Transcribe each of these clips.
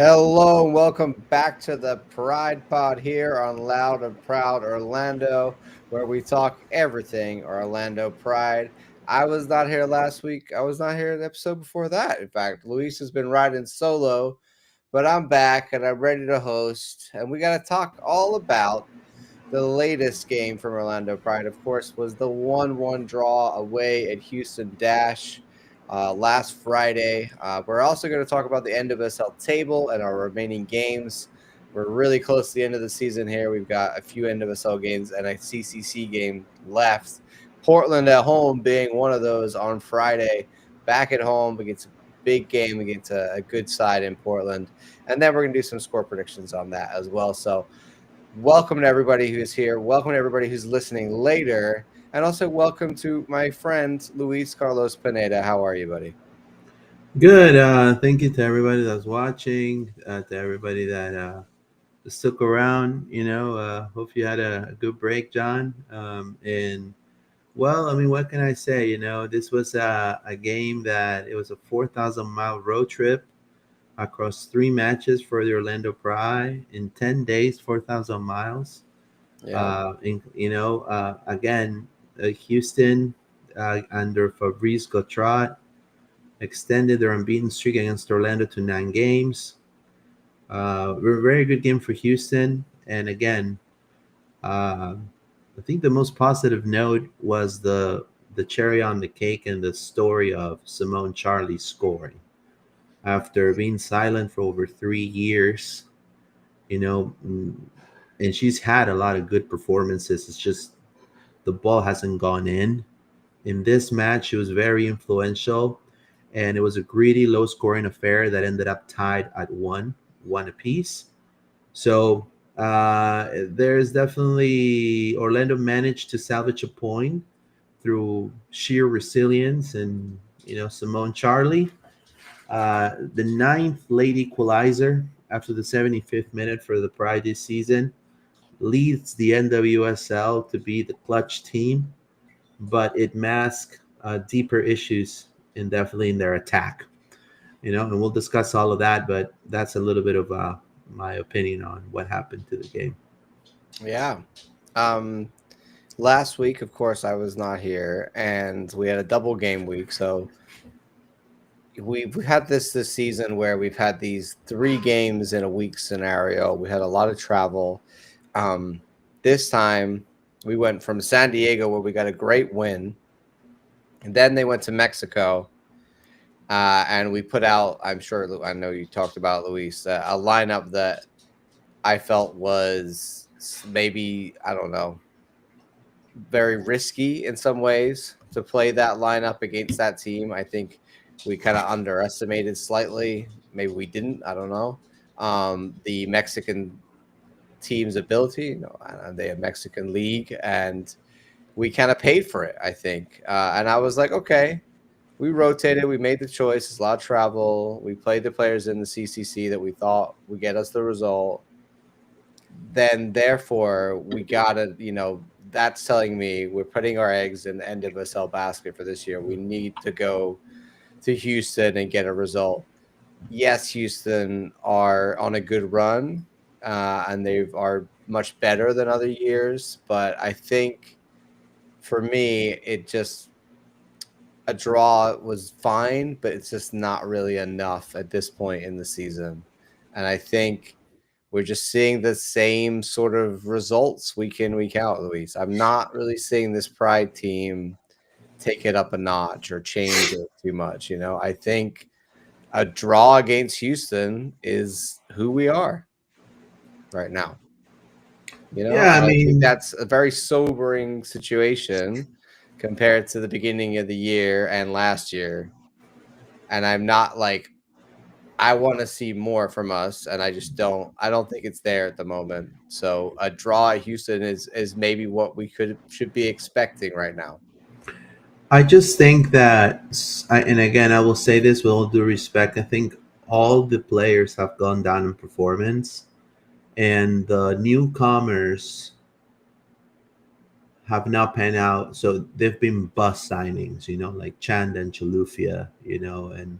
Hello and welcome back to the Pride Pod here on Loud and Proud Orlando, where we talk everything Orlando Pride. I was not here last week. I was not here the episode before that. In fact, Luis has been riding solo, but I'm back and I'm ready to host. And we got to talk all about the latest game from Orlando Pride, of course, was the 1-1 draw away at Houston Dash last Friday. We're also going to talk about the NWSL table and our remaining games. We're really close to the end of the season here. We've got a few NWSL games and a CCC game left. Portland at home being one of those on Friday. Back at home against a big game against a good side in Portland. And then we're going to do some score predictions on that as well. So welcome to everybody who's here. Welcome to everybody who's listening later. And also welcome to my friend, Luis Carlos Pineda. How are you, buddy? Good. Thank you to everybody that's watching, to everybody that stuck around. Hope you had a good break, John. And well, I mean, what can I say? This was a game that it was a 4,000-mile road trip across three matches for the Orlando Pride in 10 days, 4,000 miles. Yeah. Again, Houston under Fabrice Gautrat extended their unbeaten streak against Orlando to 9 games. A very good game for Houston. And again, I think the most positive note was the cherry on the cake and the story of Simone Charlie scoring after being silent for over 3 years. You know, mm, and she's had a lot of good performances. It's just the ball hasn't gone in. In this match, she was very influential, and it was a greedy, low-scoring affair that ended up tied at one apiece. So there's definitely Orlando managed to salvage a point through sheer resilience and Simone Charlie. The ninth late equalizer after the 75th minute for the Pride this season leads the NWSL to be the clutch team, but it masks deeper issues and definitely in their attack. And we'll discuss all of that, but that's a little bit of my opinion on what happened to the game. Yeah. Um, Last week, of course, I was not here, and we had a double game week. So we've had this season where we've had these 3 games in a week scenario. We had a lot of travel. Um, this time, we went from San Diego, where we got a great win, and then they went to Mexico. And we put out, I'm sure, I know you talked about, Luis, a lineup that I felt was maybe, I don't know, very risky in some ways to play that lineup against that team. I think we kind of underestimated slightly. Maybe we didn't. I don't know. The Mexican team's ability. They have Mexican league, and we kind of paid for it, I think. And I was like, okay, we rotated. We made the choice. It's a lot of travel. We played the players in the CCC that we thought would get us the result. Then, therefore, we got to, that's telling me we're putting our eggs in the NWSL basket for this year. We need to go to Houston and get a result. Yes, Houston are on a good run, and they are much better than other years. But I think for me, it just a draw was fine, but it's just not really enough at this point in the season. And I think we're just seeing the same sort of results week in, week out, Luis. I'm not really seeing this Pride team take it up a notch or change it too much. I think a draw against Houston is who we are right now. Yeah, I I think mean, that's a very sobering situation compared to the beginning of the year and last year. And I'm not like, I want to see more from us, and I just don't. I don't think it's there at the moment. So a draw at Houston is maybe what we should be expecting right now. I just think that, and again, I will say this with all due respect, I think all the players have gone down in performance, and the newcomers have not panned out. So they've been bust signings, like Chand and Chalufia, and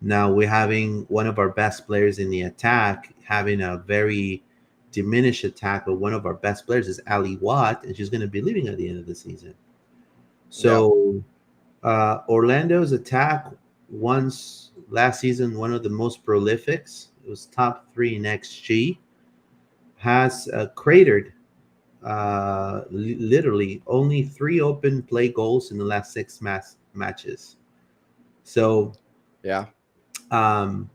Now we're having one of our best players in the attack having a very diminished attack, but one of our best players is Ali Watt, and she's going to be leaving at the end of the season. Yeah. So Orlando's attack once last season one of the most prolifics. It was top three in XG. Has cratered literally only three open play goals in the last six matches. So Yeah. um,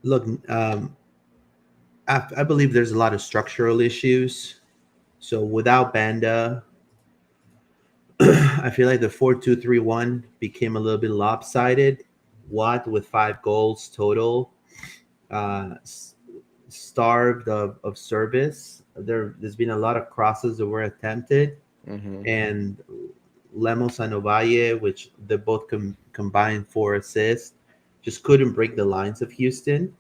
look, I believe there's a lot of structural issues. So without Banda, I feel like the 4-2-3-1 became a little bit lopsided. Watt with 5 goals total, uh, starved of service. There's been a lot of crosses that were attempted, Mm-hmm. and Lemos and Ovalle, which they both combined 4 assists, just couldn't break the lines of Houston.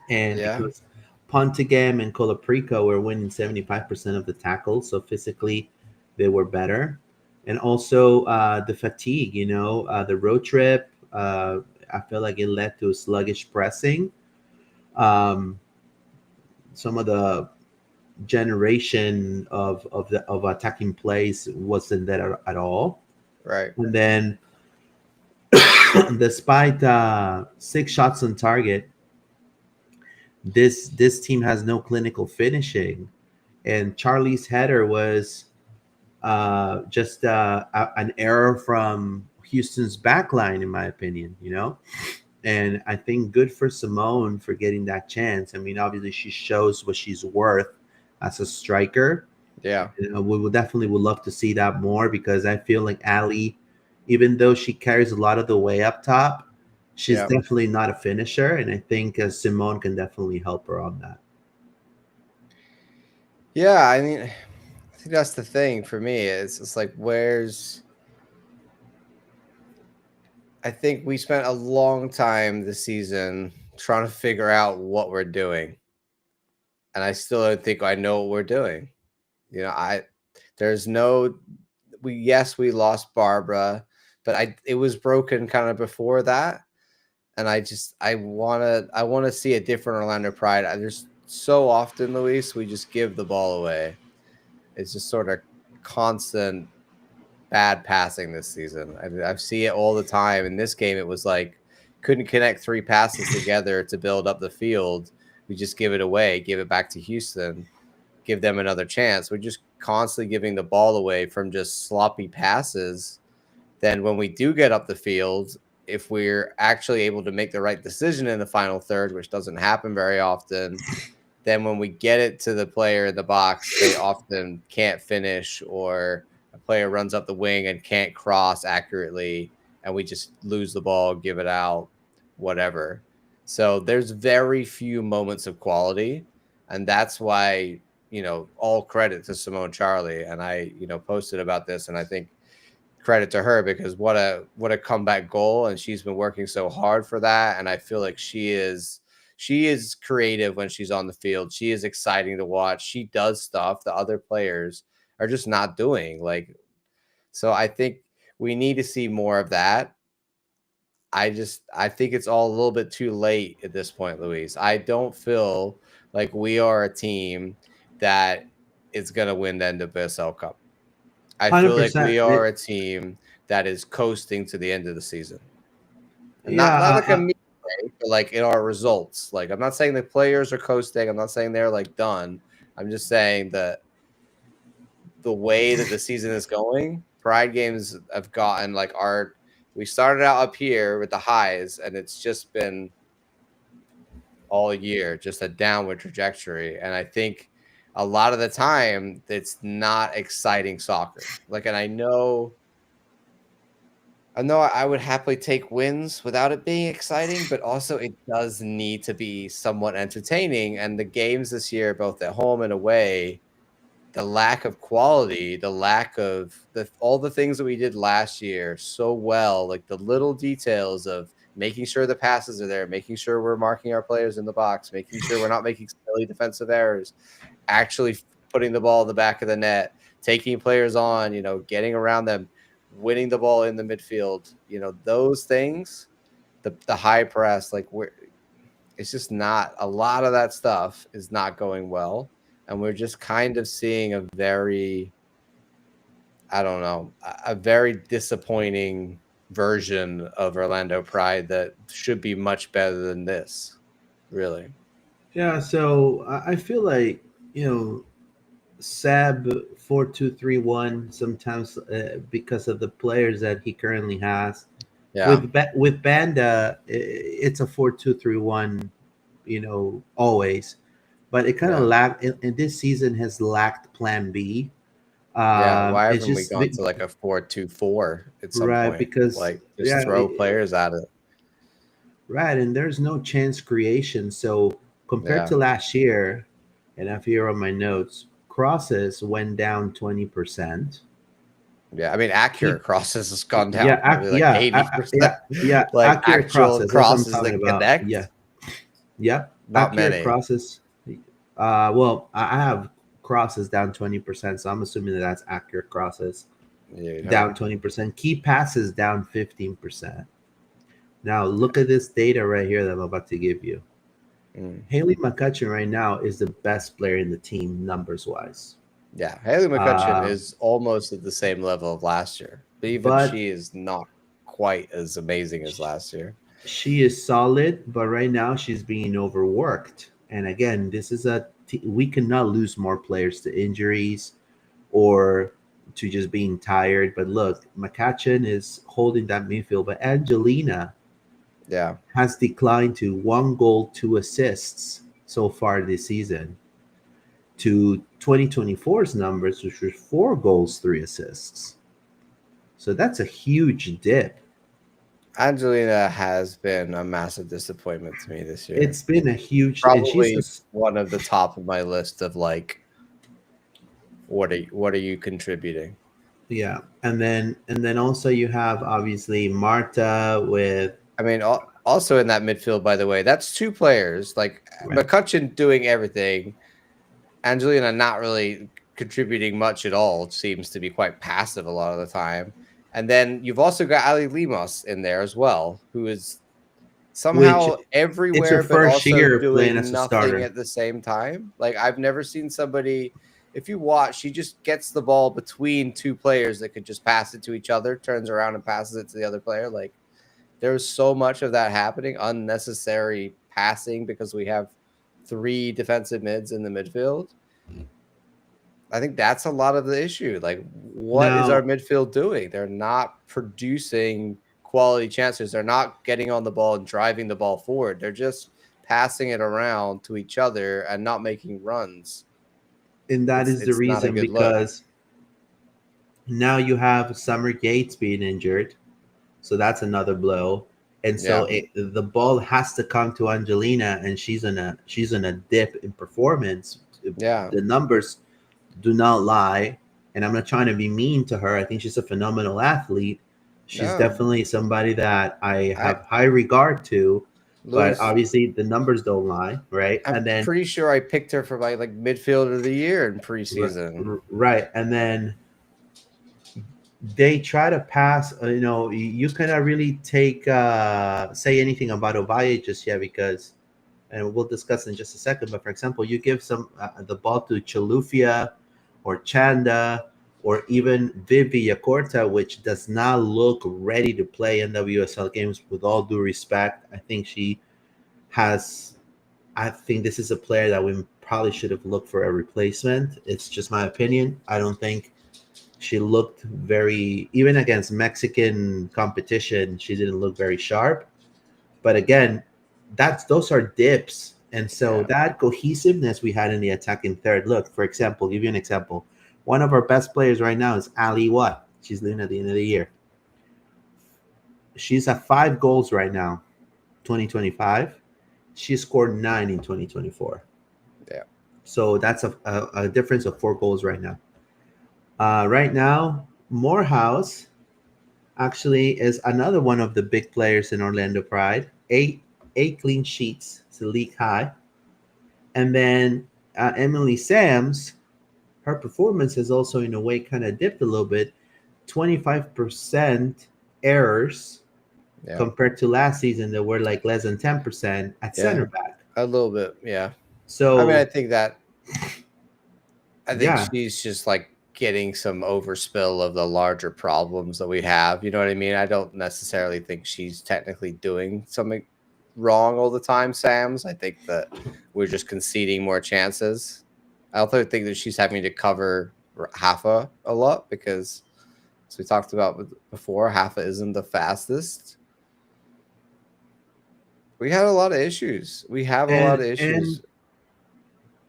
And Yeah. because Pontegam and Colaprico were winning 75% of the tackles, so physically they were better. And also the fatigue, the road trip, I feel like it led to sluggish pressing. Um, some of the generation of attacking plays wasn't there at all. Right. And then, despite 6 shots on target, this team has no clinical finishing, and Charlie's header was just an error from Houston's backline, in my opinion. And I think good for Simone for getting that chance. I mean, obviously she shows what she's worth as a striker. Yeah. We will definitely would love to see that more because I feel like Ali, even though she carries a lot of the way up top, she's Yeah. definitely not a finisher, and I think Simone can definitely help her on that. Yeah. I mean, I think that's the thing for me. It's like I think we spent a long time this season trying to figure out what we're doing, and I still don't think I know what we're doing. There's no we lost Barbara, but it was broken kind of before that, and I want to see a different Orlando Pride. There's so often, Luis, we just give the ball away. It's just sort of constant bad passing this season. I see it all the time. In this game, it was like couldn't connect three passes together to build up the field. We just give it away, give it back to Houston, give them another chance. We're just constantly giving the ball away from just sloppy passes. Then when we do get up the field, if we're actually able to make the right decision in the final third, which doesn't happen very often, then when we get it to the player in the box, they often can't finish, or a player runs up the wing and can't cross accurately, and we just lose the ball, give it out, whatever. So there's very few moments of quality, and that's why, all credit to Simone Charlie. And I, posted about this, and I think credit to her, because what a comeback goal, and she's been working so hard for that. And I feel like she is creative when she's on the field. She is exciting to watch. She does stuff the other players are just not doing. So I think we need to see more of that. I think it's all a little bit too late at this point, Luis. I don't feel like we are a team that is going to win the NWSL Cup. I Hundred feel like we percent. are a team that is coasting to the end of the season, and Yeah, not like a mean way, but like in our results. Like, I'm not saying the players are coasting. I'm not saying they're like done. I'm just saying that the way that the season is going, Pride games have gotten like our. We started out up here with the highs, and it's just been all year just a downward trajectory. And I think a lot of the time it's not exciting soccer. And I know I would happily take wins without it being exciting, but also it does need to be somewhat entertaining. And the games this year, both at home and away, the lack of quality, the lack of all the things that we did last year so well, like the little details of making sure the passes are there, making sure we're marking our players in the box, making sure we're not making silly defensive errors, actually putting the ball in the back of the net, taking players on, getting around them, winning the ball in the midfield, those things, the high press, like it's just not a lot of that stuff is not going well, and we're just kind of seeing a very, I don't know, a very disappointing version of Orlando Pride that should be much better than this, really. Yeah, so I feel like Sab 4-2-3-1 sometimes because of the players that he currently has. Yeah, With Banda, it's a 4-2-3-1, always. But it kind of yeah, lacked, and this season has lacked Plan B. yeah. Why It's haven't we just gone to like a 4-2-4 at some right point? because Like just throw players at it. right, and there's no chance creation. So compared Yeah, to last year, and I have here on my notes, crosses went down 20%. yeah. I mean, accurate crosses has gone down Yeah, probably like 80%. yeah. Like Accurate actual crosses. That's what I'm crosses talking that about. connect, Yeah, yep. not Accurate many. crosses. Well, I have crosses down 20%, so I'm assuming that that's accurate crosses You'd down hope. 20%. Key passes down 15%. Now look at this data right here that I'm about to give you. Mm. Haley McCutcheon right now is the best player in the team numbers wise. Yeah, Haley McCutcheon Uh, is almost at the same level of last year, but even but she is not quite as amazing as last year. she is solid, but right now she's being overworked. And again, this is we cannot lose more players to injuries or to just being tired. But look, McCutcheon is holding that midfield, but Angelina Yeah, has declined to 1 goal, 2 assists so far this season to 2024's numbers, which was 4 goals, 3 assists. So that's a huge dip. Angelina has been a massive disappointment to me this year. It's been a huge, and she's Probably a, one of the top of my list of like, what are you contributing? yeah. And then also you have obviously Marta with I mean, also in that midfield, by the way, that's two players like right. McCutcheon doing everything. Angelina not really contributing much at all. It seems to be quite passive a lot of the time. And then you've also got Ali Limos in there as well, who is Which somehow it's her everywhere, but first also year playing doing as a nothing starter. at the same time. Like I've never seen somebody. If you watch, she just gets the ball between two players that could just pass it to each other, turns around and passes it to the other player. Like there's so much of that happening, unnecessary passing because we have three defensive mids in the midfield. I think that's a lot of the issue. Like, what is our Now, midfield doing? They're not producing quality chances. They're not getting on the ball and driving the ball forward. They're just passing it around to each other and not making runs. and that is the It's not a reason good look. because now you have Summer Gates being injured, so that's another blow. And so Yeah. the ball has to come to Angelina, and she's in a dip in performance. Yeah. The numbers do not lie, and I'm not trying to be mean to her. I think she's a phenomenal athlete. She's No. definitely somebody that I I have high regard to, but Louis, obviously the numbers don't lie, right? I'm And then pretty sure I picked her for my like midfielder of the year in preseason. right, and then they try to pass. You cannot really take say anything about Ovalle just yet because, and we'll discuss in just a second. But for example, you give some the ball to Chalufia or Chanda or even Vivi Yakorta, which does not look ready to play NWSL games. With all due respect, I think she has. I think this is a player that we probably should have looked for a replacement. It's just my opinion. I don't think she looked very, even against Mexican competition, she didn't look very sharp. But again, those are dips. And so Yeah. that cohesiveness we had in the attacking third. Look, for example, give you an example. One of our best players right now is Ali Watt. She's leaving at the end of the year. She's at 5 goals right now, 2025. She scored 9 in 2024. Yeah. So that's a difference of 4 goals right now. Right now, Morehouse actually is another one of the big players in Orlando Pride. Eight clean sheets, it's a league high. And then Emily Sams, her performance has also in a way kind of dipped a little bit. 25% errors Yeah. compared to last season that were like less than 10% at Yeah. center back. A little bit. Yeah. I mean, So I think yeah, she's just like getting some overspill of the larger problems that we have. You know what I mean? I don't necessarily think she's technically doing something wrong all the time, Sam's. I think that we're just conceding more chances. I also think that she's having to cover Hafa a lot because, as we talked about before, Hafa isn't the fastest. We had a lot of issues. We have a lot of and issues.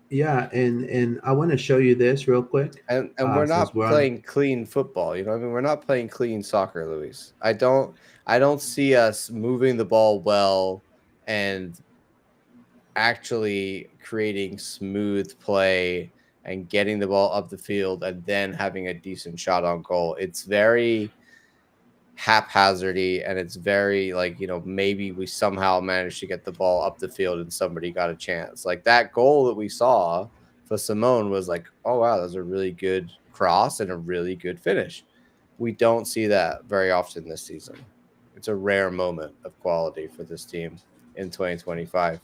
yeah, and I want to show you this real quick, And we're since not we're on. playing clean football. You know what I mean? We're not playing clean soccer, Luis. I don't see us moving the ball well and actually creating smooth play and getting the ball up the field and then having a decent shot on goal. It's very haphazardy and it's very like, maybe we somehow managed to get the ball up the field and somebody got a chance. Like that goal that we saw for Simone was like, oh wow, that was a really good cross and a really good finish. We don't see that very often this season. It's a rare moment of quality for this team in 2025.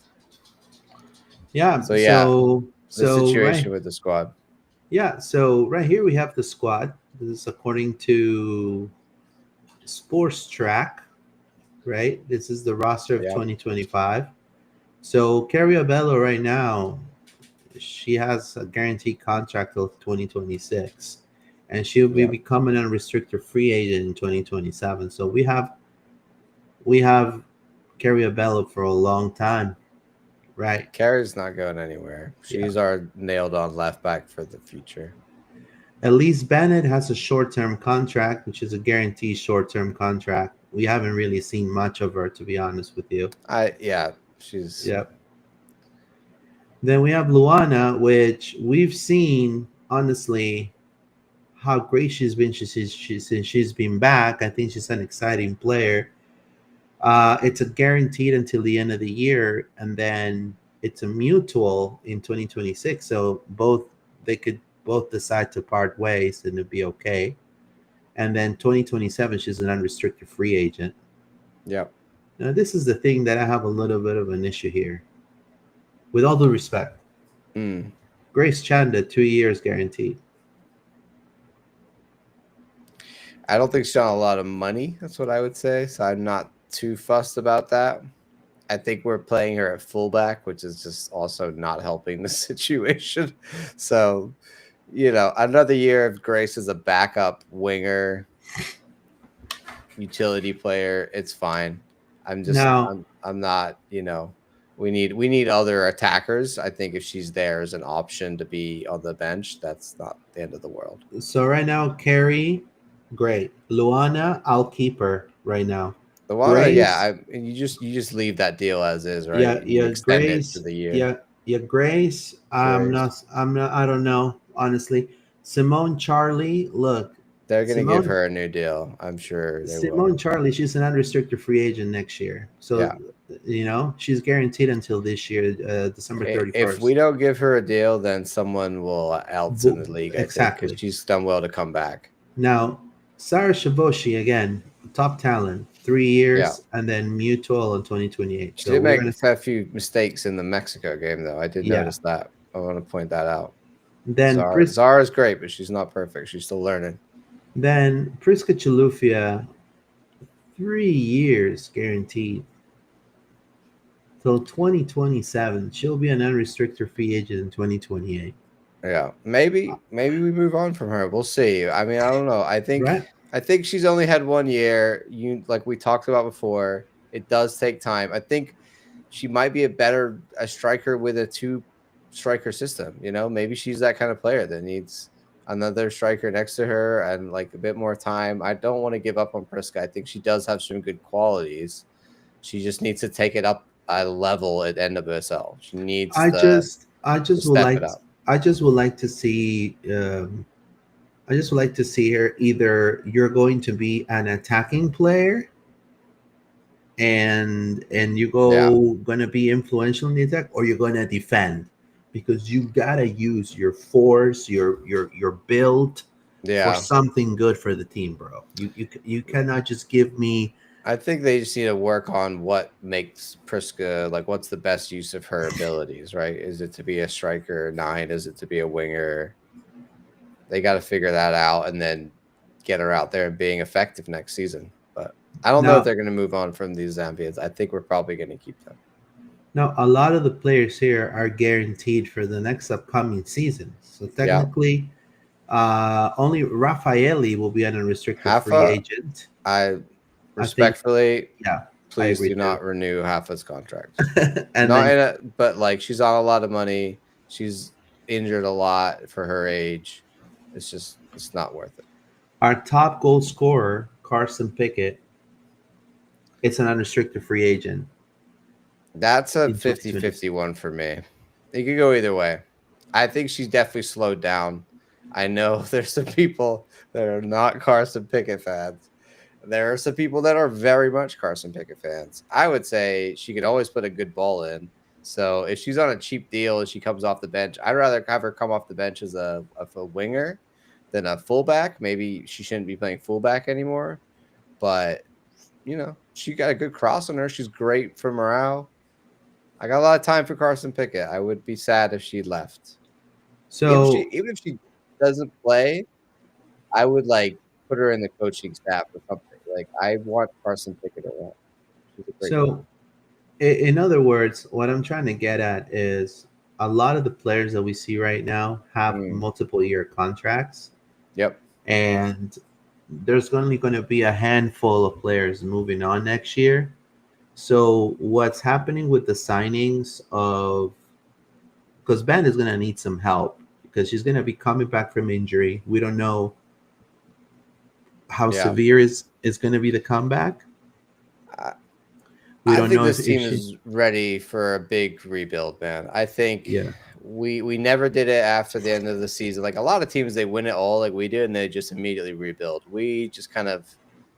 Yeah, So yeah, the right. situation with the squad. Yeah, so right here we have the squad. This is according to Sports Track, right? This is the roster of Yeah. 2025. So Carrie Abello right now, she has a guaranteed contract till 2026, and she'll be Yeah. becoming an unrestricted free agent in 2027. So we have Carrie Abello for a long time, right? Carrie's not going anywhere. Yeah. She's our nailed on left back for the future. Elise Bennett has a short-term contract, which is a guaranteed short-term contract. We haven't really seen much of her, to be honest with you. Yeah, she's Yep. Then we have Luana, which we've seen, honestly, how great she's been since she's been back. I think she's an exciting player. It's a guaranteed until the end of the year, and then it's a mutual in 2026. So they could both decide to part ways, and it'd be okay. And then 2027, she's an unrestricted free agent. yeah. Now, this is the thing that I have a little bit of an issue here. With all due respect, Mm. Grace Chanda, 2 years guaranteed. I don't think she's on a lot of money. That's what I would say. So I'm not too fussed about that. I think we're playing her at fullback, which is just also not helping the situation. So, another year of Grace as a backup winger, utility player, it's fine. Now, I'm not, we need other attackers. I think if she's there as an option to be on the bench, that's not the end of the world. so right now, Carrie, great. Luana, I'll keep her right now. The one, yeah, Grace, and you just leave that deal as is, right? yeah, And you yeah, extend it to Grace, the year. yeah, yeah, Grace. Grace. I don't know, honestly. Simone Charlie, look, They're gonna give Simone, her a new deal. I'm sure they will. Simone Charlie, she's an unrestricted free agent next year. So, Yeah. she's guaranteed until this year, December If we 31st. don't give her a deal, then someone will else in the league, I think, because Exactly. she's done well to come back. Now, Sarah Shiboshi, again, top talent, three Yeah. years, and then mutual in 2028. She So did we're make going to, a few mistakes in the Mexico game, though. I did yeah. notice that. I want to point that out. Then, Zara's great, but she's not perfect. She's still learning. Priska Chilufya, 3 years guaranteed till 2027. She'll be an unrestricted free agent in 2028. Yeah, maybe we move on from her. We'll see. I mean, I don't know. I think Right? I think she's only had 1 year. Like we talked about before, it does take time. I think she might be a striker with a two striker system. Maybe she's that kind of player that needs another striker next to her and like a bit more time. I don't want to give up on Priska. I think she does have some good qualities. She just needs to take it up a level at NWSL. She needs I to just, I just would step like, it up. I just would like to see, I just would like to see her either you're going to be an attacking player and you Yeah. go gonna be influential in the attack, or you're gonna defend, because you gotta use your force, your build for Yeah. something good for the team, bro. You cannot just give me I think they just need to work on what makes Priska like. What's the best use of her abilities? Right? Is it to be a striker 9? Is it to be a winger? They got to figure that out and then get her out there and being effective next season. But I don't know if Now, they're going to move on from these Zambians. I think we're probably going to keep them. now, a lot of the players here are guaranteed for the next upcoming season. So Yeah, technically, only Raffaelli will be an unrestricted free Hafa. agent. I I think, respectfully, yeah, I please agree do too. not renew Hafa's contract. And Not then in a, but like she's on a lot of money. She's injured a lot for her age. It's not worth it. our top goal scorer, Carson Pickett, it's an unrestricted free agent That's a in 2020. 50-50 one for me. It could go either way. I think she's definitely slowed down. I know there's some people that are not Carson Pickett fans. There are some people that are very much Carson Pickett fans. I would say she could always put a good ball in. So if she's on a cheap deal and she comes off the bench, I'd rather have her come off the bench as a winger than a fullback. Maybe she shouldn't be playing fullback anymore. But, she got a good cross on her. She's great for morale. I got a lot of time for Carson Pickett. I would be sad if she left. So, Even if she doesn't play, I would like put her in the coaching staff or something. Like I want Carson Pickett around. She's a great player. so in other words, what I'm trying to get at is a lot of the players that we see right now have Mm, multiple year contracts, yep. and there's only going to be a handful of players moving on next year. So, what's happening with the signings of because Ben is going to need some help because she's going to be coming back from injury. We don't know how Yeah. severe is going to be the comeback. I, We I don't think know this if team she, is ready for a big rebuild, man. I think yeah. we never did it after the end of the season. Like a lot of teams, they win it all like we did, and they just immediately rebuild. We just kind of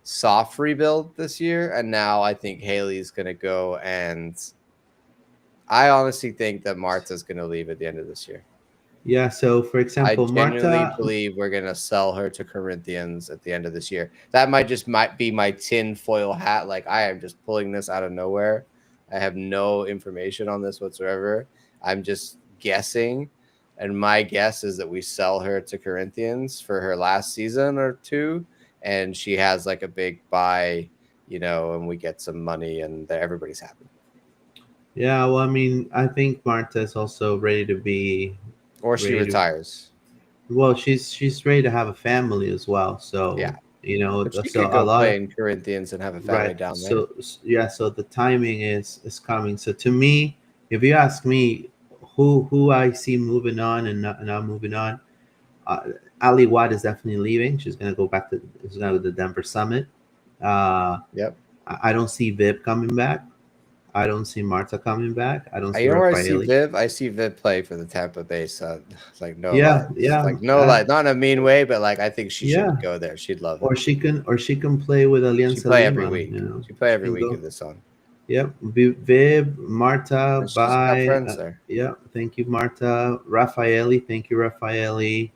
soft rebuild this year, and now I think Haley's gonna go, and I honestly think that Marta's gonna leave at the end of this year. Yeah, so for I example, genuinely Marta, believe we're gonna sell her to Corinthians at the end of this year. That might be my tin foil hat. Like I am just pulling this out of nowhere. I have no information on this whatsoever. I'm just guessing, and my guess is that we sell her to Corinthians for her last season or two, and she has like a big buy, and we get some money, and everybody's happy. yeah, well, I mean, I think Marta is also ready to be Or she ready to. retires. Well, she's ready to have a family as well. Yeah, So but she so could a go lot play of in Corinthians and have a family right. down there. So yeah, so the timing is coming. So to me, if you ask me, who I see moving on and not moving on, uh, Ali Watt is definitely leaving. She's gonna go to the Denver Summit. Uh, Yep. I don't see Viv coming back. I don't see Marta coming back. I don't see You know where I see Raffaele. Viv? I see Viv play for the Tampa Bay Sun. Like no Yeah, lies. yeah, Like no lies. Not in a mean way, but like I think she should yeah. go there. She'd love it. Or she can play with She Alianza play every Lima. week. She play She every can week go. in the Sun. Yep. Viv, Marta, And she's got bye. friends there. Yeah. Thank you, Marta. Raffaele. Thank you, Raffaele.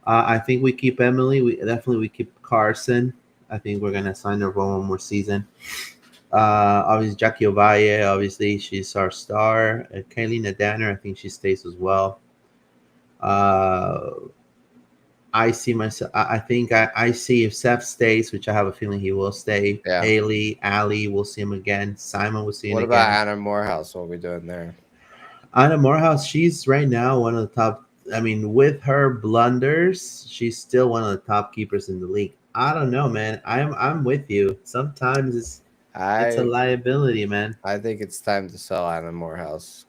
I think we keep Emily. We keep Carson. I think we're gonna sign her for one more season. Obviously Jackie Ovalle. Obviously she's our star. Kaylina Danner. I think she stays as well. Uh, I see myself. I think I see if Seth stays, which I have a feeling he will stay. Yeah. Haley, Ali, we'll see him again. Simon, we'll see him What about again. Anna Morehouse? What are we doing there? Anna Morehouse, she's right now one of the top. I mean, with her blunders, she's still one of the top keepers in the league. I don't know, man. I'm with you. Sometimes it's a I liability, man. I think it's time to sell Anna Morehouse.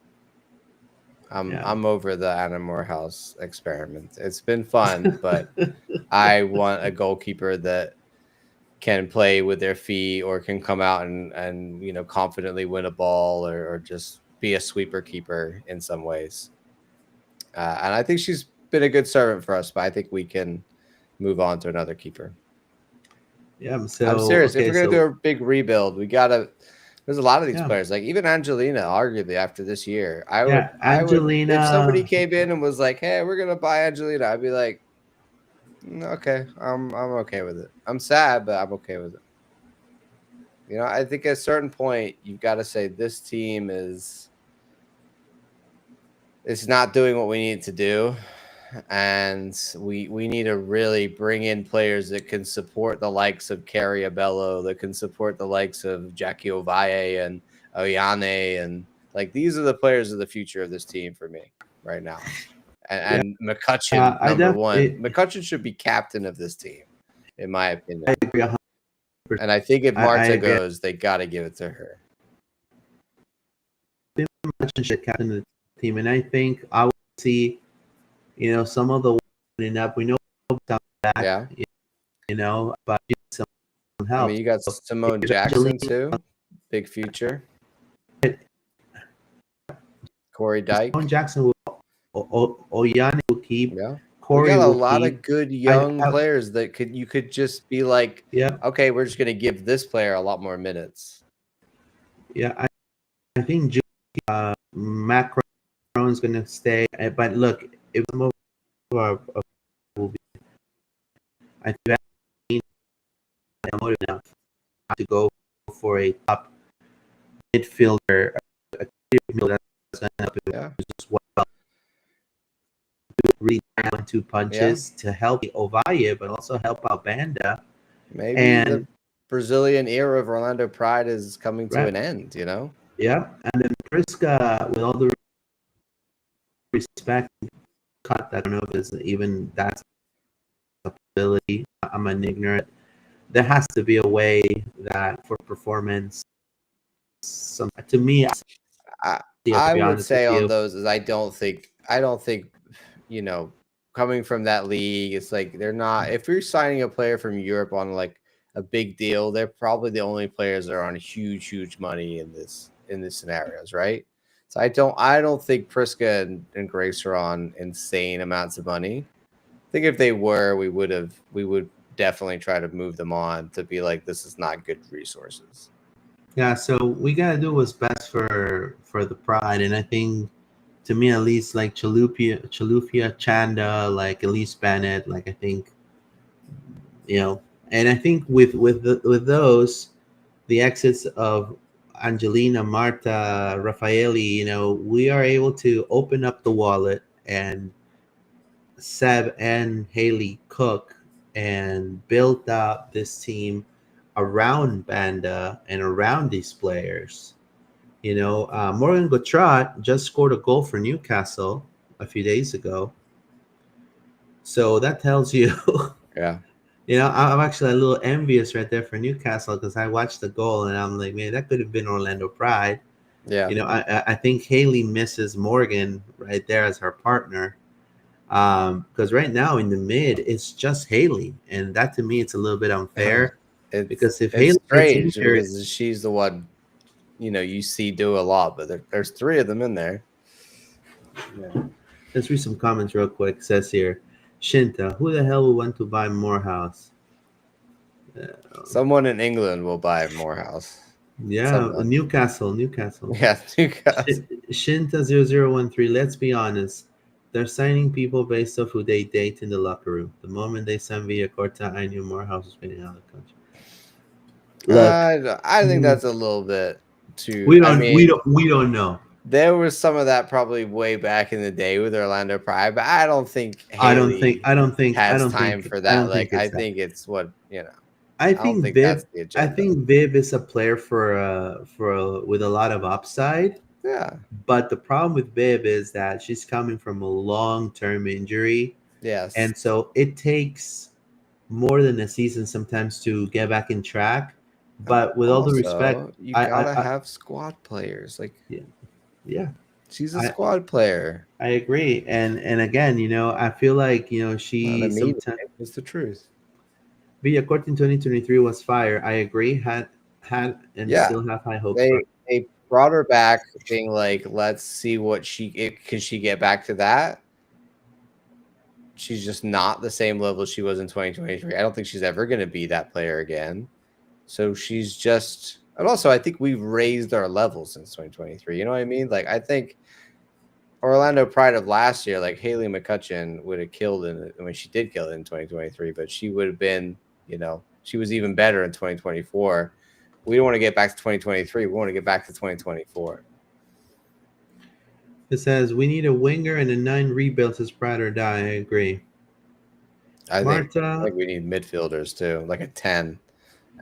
Yeah. I'm over the Anna Morehouse experiment. It's been fun, but I want a goalkeeper that can play with their feet or can come out and confidently win a ball or just be a sweeper keeper in some ways. And I think she's been a good servant for us, but I think we can move on to another keeper. Yeah. I'm So serious. If okay. we're gonna do So a big rebuild, we gotta. There's a lot of these yeah. players, like even Angelina. Arguably, after this year, Yeah. I would, if somebody Angelina. came in and was like, "Hey, we're gonna buy Angelina," I'd be like, Okay, I'm okay with it. I'm sad, but I'm okay with it." I think at a certain point you've got to say this team is not doing what we need to do, and we need to really bring in players that can support the likes of Carrie Abello, that can support the likes of Jackie Ovaye and Oyane, and like these are the players of the future of this team for me right now. Yeah, And McCutcheon, I number one. definitely McCutcheon should be captain of this team, in my I opinion. agree 100%. And I think if I Marta agree. goes, they got to give it to her. Much captain of the team, and I think I would see, some of the winning up. We know come back, Yeah. but some I help. mean, you got Simone Jackson, too. Big future. Corey Dyke. Simone Jackson will, Oyani will keep. Yeah. Corey we got a will lot keep. of good young players that you could just be like, yeah, okay, we're just going to give this player a lot more minutes. Yeah, I think Macron's going to stay. But look, if some of our will be, I think motive enough to go for a top midfielder, a midfielder that's going to help him as well. Really 1-2 punches to help Ovaye, but also help out Banda. Maybe the Brazilian era of Orlando Pride is coming to an end, Yeah, and then Prisca, with all the respect, cut. I don't know if it's even that's a possibility. I'm an ignorant. There has to be a way that for performance. To me, I would say on those is I don't think coming from that league, it's like they're not. If you're signing a player from Europe on like a big deal, they're probably the only players that are on huge money in this scenarios, right? So I don't think Prisca and Grace are on insane amounts of money. I think if they were, we would definitely try to move them on to be like, this is not good resources. Yeah, so we gotta do what's best for the Pride, and I think, to me at least, like Chalufia, Chanda, like Elise Bennett, like I think, and I think with those, the exits of Angelina, Marta, Raffaele, we are able to open up the wallet, and Seb and Haley cook and build up this team around Banda and around these players. Morgan Gautrot just scored a goal for Newcastle a few days ago. So that tells you, yeah. I'm actually a little envious right there for Newcastle, because I watched the goal and I'm like, man, that could have been Orlando Pride. Yeah. I think Haley misses Morgan right there as her partner. Because right now in the mid, it's just Haley, and that to me, it's a little bit unfair. Because if Haley gets injured, because she's the one, you see do a lot, but there's three of them in there. Yeah. Let's read some comments real quick. It says here, Shinta, who the hell will want to buy Morehouse? Someone in England will buy Morehouse. Yeah, Someone. Newcastle. Yeah, Newcastle. Shinta 0013. Let's be honest. They're signing people based off who they date in the locker room. The moment they signed Villacorta, I knew Morehouse was getting out of the country. Look, I think that's a little bit too. We don't know. There was some of that probably way back in the day with Orlando Pride, but I don't think Haley I don't think has time for that. I think it's what I think Viv. That's the agenda. I think Viv is a player with a lot of upside. Yeah. But the problem with Viv is that she's coming from a long-term injury. Yes. And so it takes more than a season sometimes to get back in track. But with all the respect, you gotta have squad players. Yeah. She's a squad player. I agree. And again, I feel like, she sometimes it's the truth. Villacorta in 2023 was fire. I agree. Had and still have high hopes. They brought her back, being like, let's see what can she get back to that. She's just not the same level she was in 2023. I don't think she's ever going to be that player again. So she's just, and also I think we've raised our level since 2023. You know what I mean? I think Orlando Pride of last year, like Haley McCutcheon would have killed she did kill it in 2023, but she would have been, she was even better in 2024. We don't want to get back to 2023. We want to get back to 2024. It says we need a winger and a 9 rebuild to spread or die. I agree. I Marta, think we need midfielders too, like a 10,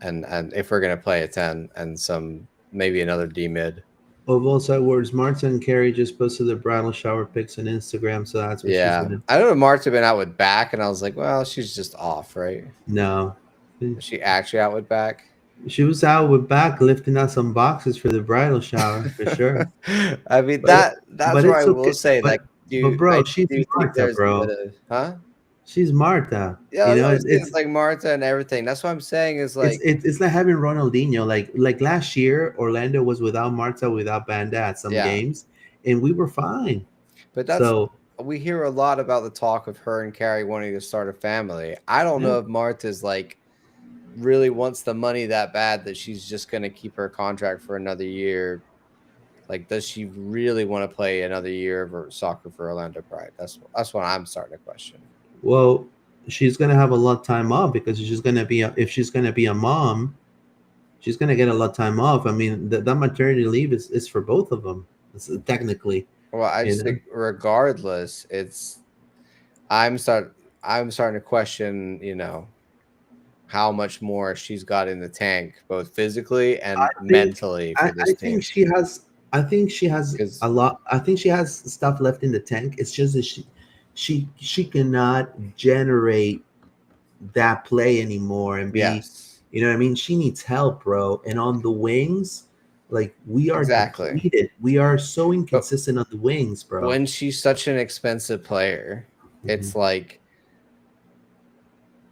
and if we're gonna play a 10 and some maybe another D mid. of all side words, Marta and Carrie just posted the bridal shower pics on Instagram, so that's what she's Yeah, gonna. I don't know. Marta been out with back, and I was like, well, she's just off, right? No, Is she actually out with back? she was out with back lifting out some boxes for the bridal shower for sure. I mean But that's but where I it's will okay. say But that but I bro, she's do think Marta, there's a bro. bit of huh? She's Marta. Yeah, You that's know, what I'm saying. it's It's like Marta and everything. That's what I'm saying is it's like, it's like having Ronaldinho. Like last year, Orlando was without Marta, without Banda at some yeah. games, and we were fine. But that's So we hear a lot about the talk of her and Carrie wanting to start a family. I don't yeah, know if Marta's like really wants the money that bad that she's just going to keep her contract for another year. Like, does she really want to play another year of her soccer for Orlando Pride? That's what I'm starting to question. well, she's gonna have a lot of time off because she's gonna be if she's gonna be a mom, she's gonna get a lot of time off. I mean, that maternity leave is for both of them, technically. Well, I You just know, think regardless, I'm start I'm starting to question, how much more she's got in the tank, both physically I and think mentally I, for this I think team. she has. I think she has Because a lot. I think she has stuff left in the tank. It's just that she cannot generate that play anymore and be, yes, you know what I mean? She needs help, bro. And on the wings, like we are exactly. depleted. We are so But inconsistent on the wings, bro. when she's such an expensive player, Mhm. it's like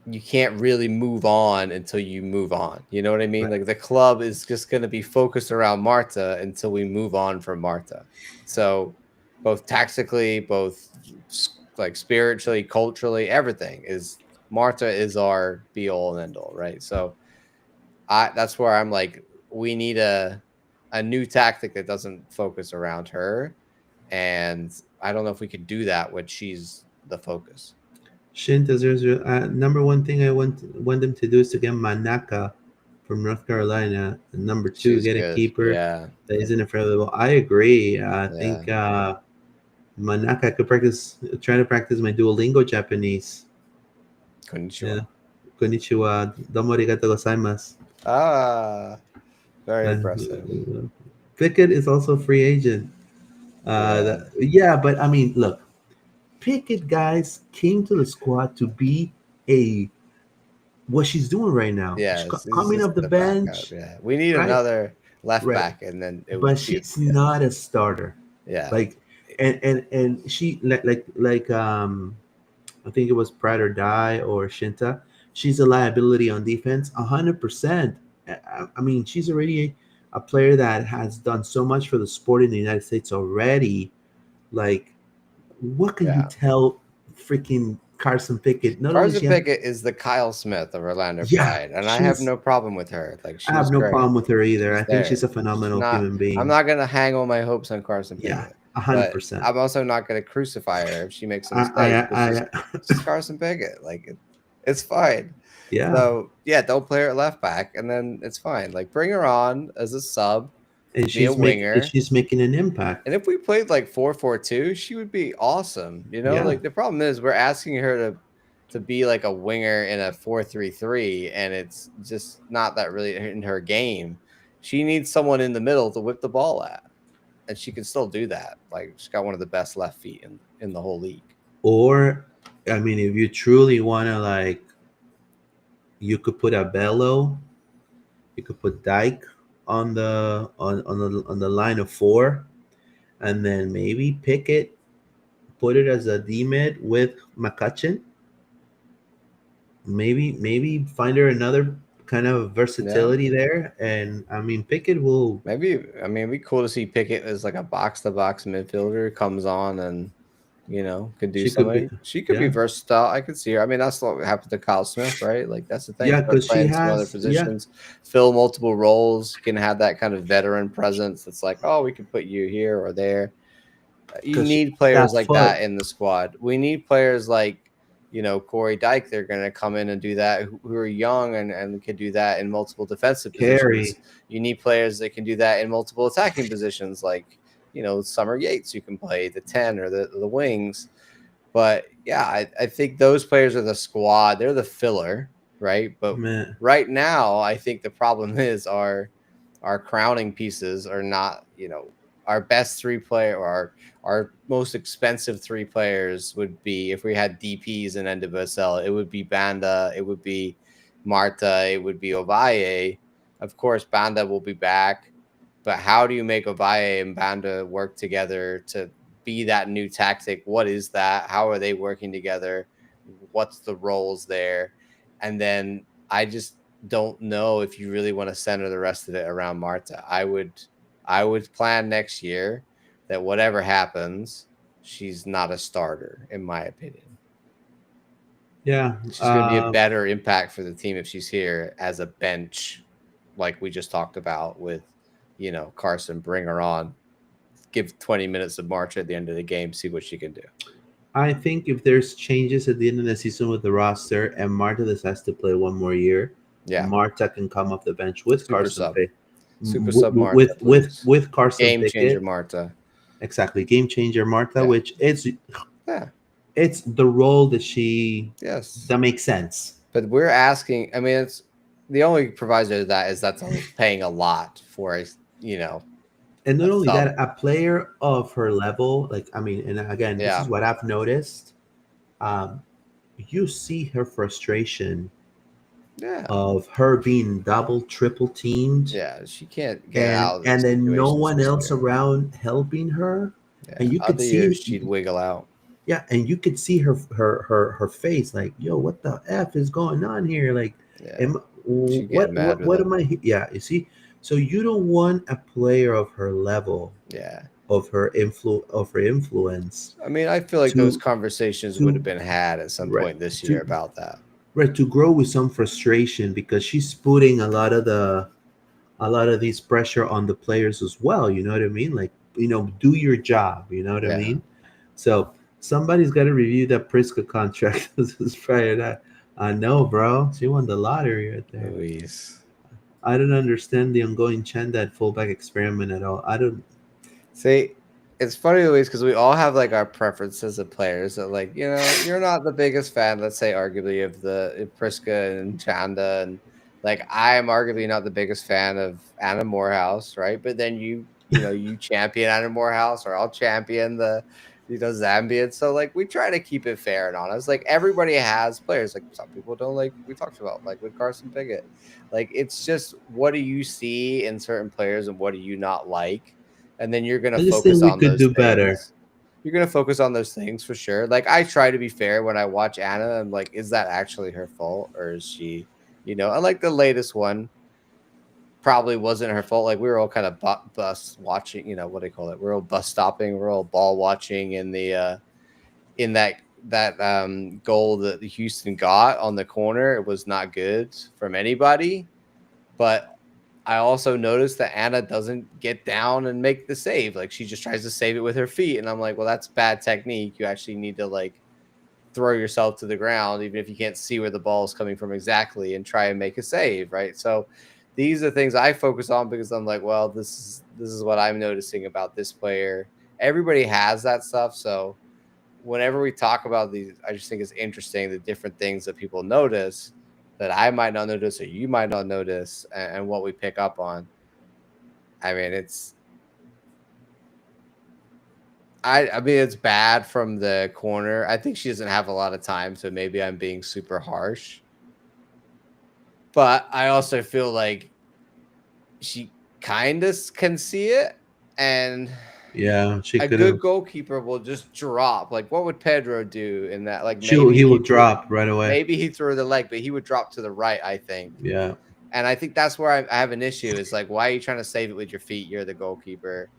you can't really move on until you move on. You know what I mean? Right. Like the club is just going to be focused around Marta until we move on from Marta. So, both tactically, both like spiritually, culturally, everything is Marta is our be all and end all, right? So, I that's where I'm like, we need a new tactic that doesn't focus around her, and I don't know if we could do that when she's the focus. Shinta zero number one thing I want them to do is to get Manaka from North Carolina. And number two, She's get a good. keeper Yeah. that isn't afraid of the ball. I agree. I Yeah. think Manaka could practice, try to practice my Duolingo Japanese. Yeah. Konnichiwa. Konnichiwa. Domo arigato gozaimasu. Ah, very Uh, impressive. Pickett is also a free agent. Yeah. Yeah, but I mean, look, Pickett guys came to the squad to be a what she's doing right now. Yeah. She's It's coming just off the the backup. bench, Yeah. We need right? another left Right. back, and then it would But be a, she's yeah. not a starter. Yeah. Like, and she like I think it was Pride or Die or Shinta. She's a liability on defense, 100%. I mean, she's already a player that has done so much for the sport in the United States already. Like, what can you Yeah. tell freaking Carson Pickett? Not only Carson she has, Pickett is the Kyle Smith of Orlando yeah, Pride, and I have she's. no problem with her. Like I have she's no great. problem with her either. She's I think she's there. a She's phenomenal not. human I'm being. not gonna hang all my hopes on Carson Yeah, Pickett, hundred but percent. I'm also not gonna crucify her if she makes a I, mistake. It's I, just I, it's just Carson Pickett. Like it's fine. yeah. So yeah, don't play her at left back, and then it's fine. Like bring her on as a sub, And be a winger. she's making an And impact. if we played like 4-4-2, she would be awesome. Yeah, Like the problem is we're asking her to be like a winger in a 4-3-3, and it's just not that really in her game. She needs someone in the middle to whip the ball at, and she can still do that. Like she's got one of the best left feet in the whole league. or I mean, if you truly want to, like, you could put a Bello, you could put Dyke on the line of four, and then maybe Pickett, put it as a D mid with McCutcheon. Maybe find her another kind of Yeah. versatility there, and I mean Pickett will. Maybe I mean it'd be cool to see Pickett as like a box to box midfielder comes on and could do She could be, something. She could be yeah, versatile. I could see her. I mean, that's what happened to Kyle Smith, right? Like that's the thing. yeah, Start because she playing some other has, yeah, positions, fill multiple roles. You can have that kind of veteran presence. That's like, oh, we can put you here or there. You because she need has that players like foot. that in the squad. We need players like Corey Dyke, they're going to come in and do that, who are young and can do that in multiple defensive positions. Carey. You need players that can do that in multiple attacking positions, like, Summer Yates, you can play the 10 or the wings. But yeah, I think those players are the squad. They're the filler, right? But Man. right now, I think the problem is our crowning pieces are not, our best three player or our most expensive three players would be, if we had DPs in NWSL, it would be Banda, it would be Marta, it would be Ovalle. Of course, Banda will be back, but how do you make Ovalle and Banda work together to be that new tactic? What is that? How are they working together? What's the roles there? And then I just don't know if you really want to center the rest of it around Marta. I would plan next year that whatever happens, she's not a starter, in my opinion. Yeah. She's going to be a better impact for the team if she's here as a bench, like we just talked about with, Carson. Bring her on, give 20 minutes of March at the end of the game, see what she can do. I think if there's changes at the end of the season with the roster and Marta decides to play one more year, Yeah, Marta can come off the bench with super Carson sub, Pickett. super sub Marta, With Carson game changer Pickett. Marta. Exactly, game changer Marta, Yeah. which Yeah. it's the role that makes sense. But we're asking. I mean, it's the only proviso to that is that's paying a lot for a And not a only sub. that, a player of her level, like I mean, and again, this Yeah. is what I've noticed. Um, you see her frustration Yeah. of her being double, triple teamed. Yeah. She can't get out of And then no situations one this else year. around helping her. Yeah. And you could Other years see, she'd wiggle out. yeah, and you could see her face, like, yo, what the f is going on here? Like, Yeah. She'd get what mad with what them. am I? Yeah, you see, so you don't want a player of her level, Yeah. of her influence, I mean, I feel like those to conversations would to have been had at some right point this year to about that. right to grow with some frustration, because she's putting a lot of these pressure on the players as well. You know what I mean? Like, do your job. You know what I Yeah. mean? So somebody's got to review that Priska contract. This is probably that. I know, bro. She won the lottery right there. Luis. I don't understand the ongoing Chandad fullback experiment at all. I don't. See, it's funny, Luis, because we all have like our preferences of players. That, like, you're not the biggest fan, let's say, arguably, of Priska and Chanda, and like I am arguably not the biggest fan of Anna Morehouse, right? But then you champion Anna Morehouse, or I'll champion the Zambian. So like we try to keep it fair and honest. Like everybody has players. Like some people don't, like we talked about, like with Carson Pickett. Like it's just, what do you see in certain players and what do you not like? And then you're going to I just think focus we on could those do better. things. You're going to focus on those things for sure. Like I try to be fair when I watch Anna. I'm like, is that actually her fault, or is she, I like the latest one probably wasn't her fault. Like we were all kind of bus watching, what do they call it? We're all bus stopping. We're all ball watching in the, in that goal that Houston got on the corner. It was not good from anybody, but I also noticed that Anna doesn't get down and make the save. Like she just tries to save it with her feet. And I'm like, well, that's bad technique. You actually need to like throw yourself to the ground, even if you can't see where the ball is coming from exactly, and try and make a save. Right. So these are things I focus on because I'm like, well, this is what I'm noticing about this player. Everybody has that stuff. So whenever we talk about these, I just think it's interesting, the different things that people notice that I might not notice or you might not notice, and what we pick up on. I mean, it's bad from the corner. I think she doesn't have a lot of time, so maybe I'm being super harsh. But I also feel like she kind of can see it, and Yeah, she a could good have. goalkeeper will just drop. Like, what would Pedro do in that? Like, He will drop right away. maybe he threw the leg, but he would drop to the right, I think. Yeah. And I think that's where I have an issue. Is like, why are you trying to save it with your feet? You're the goalkeeper.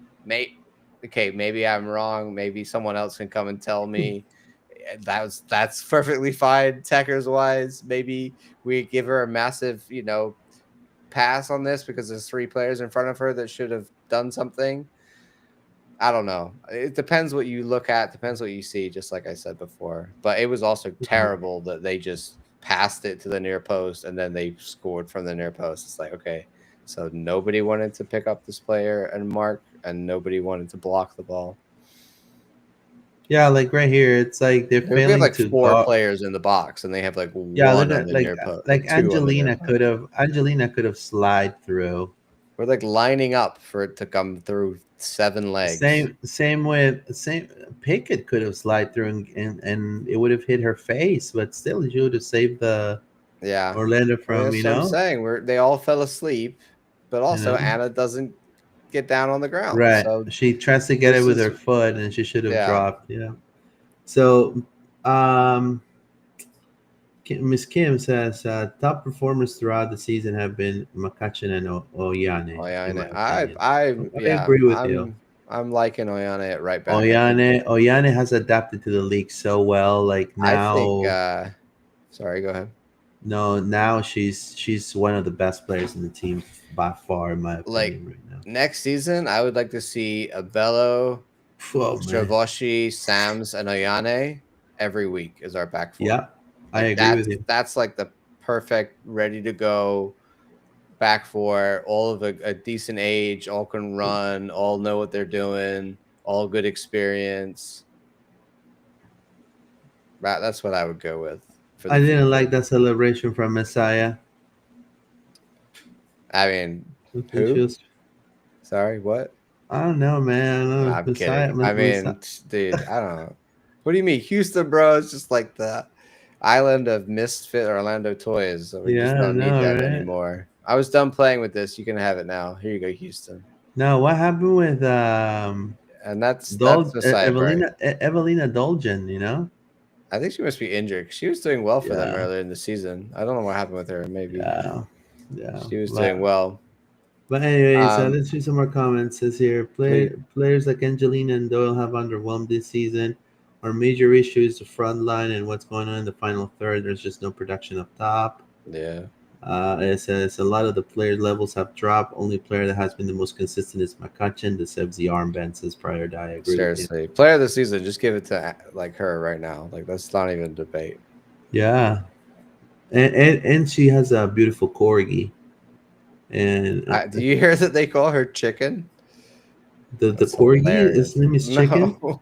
Okay, maybe I'm wrong. Maybe someone else can come and tell me. That's perfectly fine, Techers wise. Maybe we give her a massive, pass on this because there's three players in front of her that should have done something. I don't know. It depends what you look at, depends what you see, just like I said before. But it was also Yeah. terrible that they just passed it to the near post and then they scored from the near post. It's like, okay, so nobody wanted to pick up this player and mark, and nobody wanted to block the ball. Yeah, like right here, it's like they're We have failing like to four guard. players in the box, and they have like Yeah, look one on at the near post, like like two on the near post. Angelina could have slide through. We're like lining up for it to come through 7 legs. Same Pickett could have slide through and it would have hit her face, but still she would have saved the Yeah. Orlando I mean, from, that's what I'm saying. They all fell asleep, but you also know. Anna doesn't get down on the ground. Right. So She tries to get it this with is her foot and she should have yeah. dropped. Yeah. So um Miss Kim says top performers throughout the season have been Makachin and Oyane, in my Oyane. opinion. I Yeah, agree with you. I'm liking Oyane at right back. Oyane has adapted to the league so well. Like I think now, sorry, go ahead. no, now she's one of the best players in the team by far, in my Like opinion, right now. next season, I would like to see Abello, Oh man, Stravoshi, Sams, and Oyane every week as our back four. yeah, I Like agree with you. that's like the perfect ready to go back four, all of a decent age, all can run, all know what they're doing, all good experience. That's what I would go with for I the didn't like future. that celebration from Messiah. I mean, I think she who? was. Sorry, what? I don't know, man. I don't Nah, know. I'm kidding. I Messiah. mean, dude, I don't know. What do you mean, Houston, bro? It's just like the island of misfit Orlando toys. So we just Yeah, I don't need know, them right? anymore. I was done playing with this. You can have it now. Here you go, Houston. Now, what happened with And that's the sidebar. Evelina Dolgen? You know? I think she must be injured. 'Cause she was doing well for them Yeah, earlier in the season. I don't know what happened with her. Maybe yeah, yeah. she was doing well. But anyways, Um, let's read some more comments. It says here, please, players like Angelina and Doyle have underwhelmed this season. Our major issue is the front line and what's going on in the final third. There's just no production up top. yeah, It says a lot of the player levels have dropped. Only player that has been the most consistent is McCutcheon. The Sebzi armband says prior die. I agree with you. seriously, player of the season. Just give it to like her right now. Like that's not even a debate. Yeah, and she has a beautiful corgi. And Do you hear that they call her chicken? the That's corgi, hilarious. his name is Chicken. No,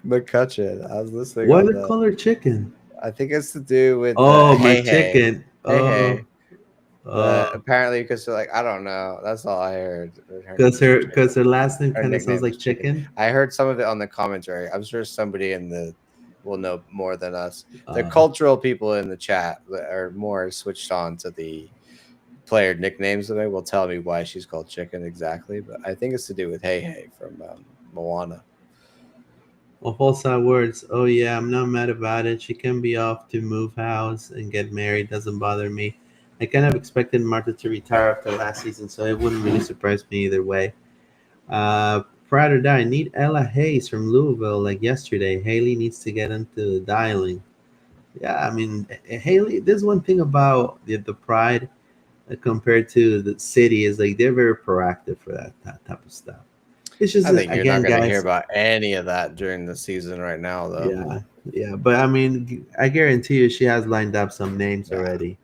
McCutcheon. I was listening Why on they the. call her Chicken? I think it's to do with the Oh, my hey hey chicken. hey hey. Uh, Apparently because they're like I don't know. That's all I heard. Her because name's her Chicken. last name Her kind of sounds nickname is like Chicken. chicken. I heard some of it on the commentary. I'm sure somebody in the will know more than us. The Uh, cultural people in the chat that are more switched on to the player nicknames than me will tell me why she's called Chicken exactly. But I think it's to do with Hey Hey from Moana. Whole side words. Oh yeah, I'm not mad about it. She can be off to move house and get married. Doesn't bother me. I kind of expected Martha to retire after last season, so it wouldn't really surprise me either way. Pride or die. Need Ella Hayes from Louisville like yesterday. Haley needs to get into dialing. Yeah, I mean Haley. There's one thing about the Pride compared to the city is like they're very proactive for that type of stuff. It's just I think you're not again, going to hear guys. about any of that during the season right now, though. Yeah, yeah, but I mean, I guarantee you, she has lined up some names Yeah. already.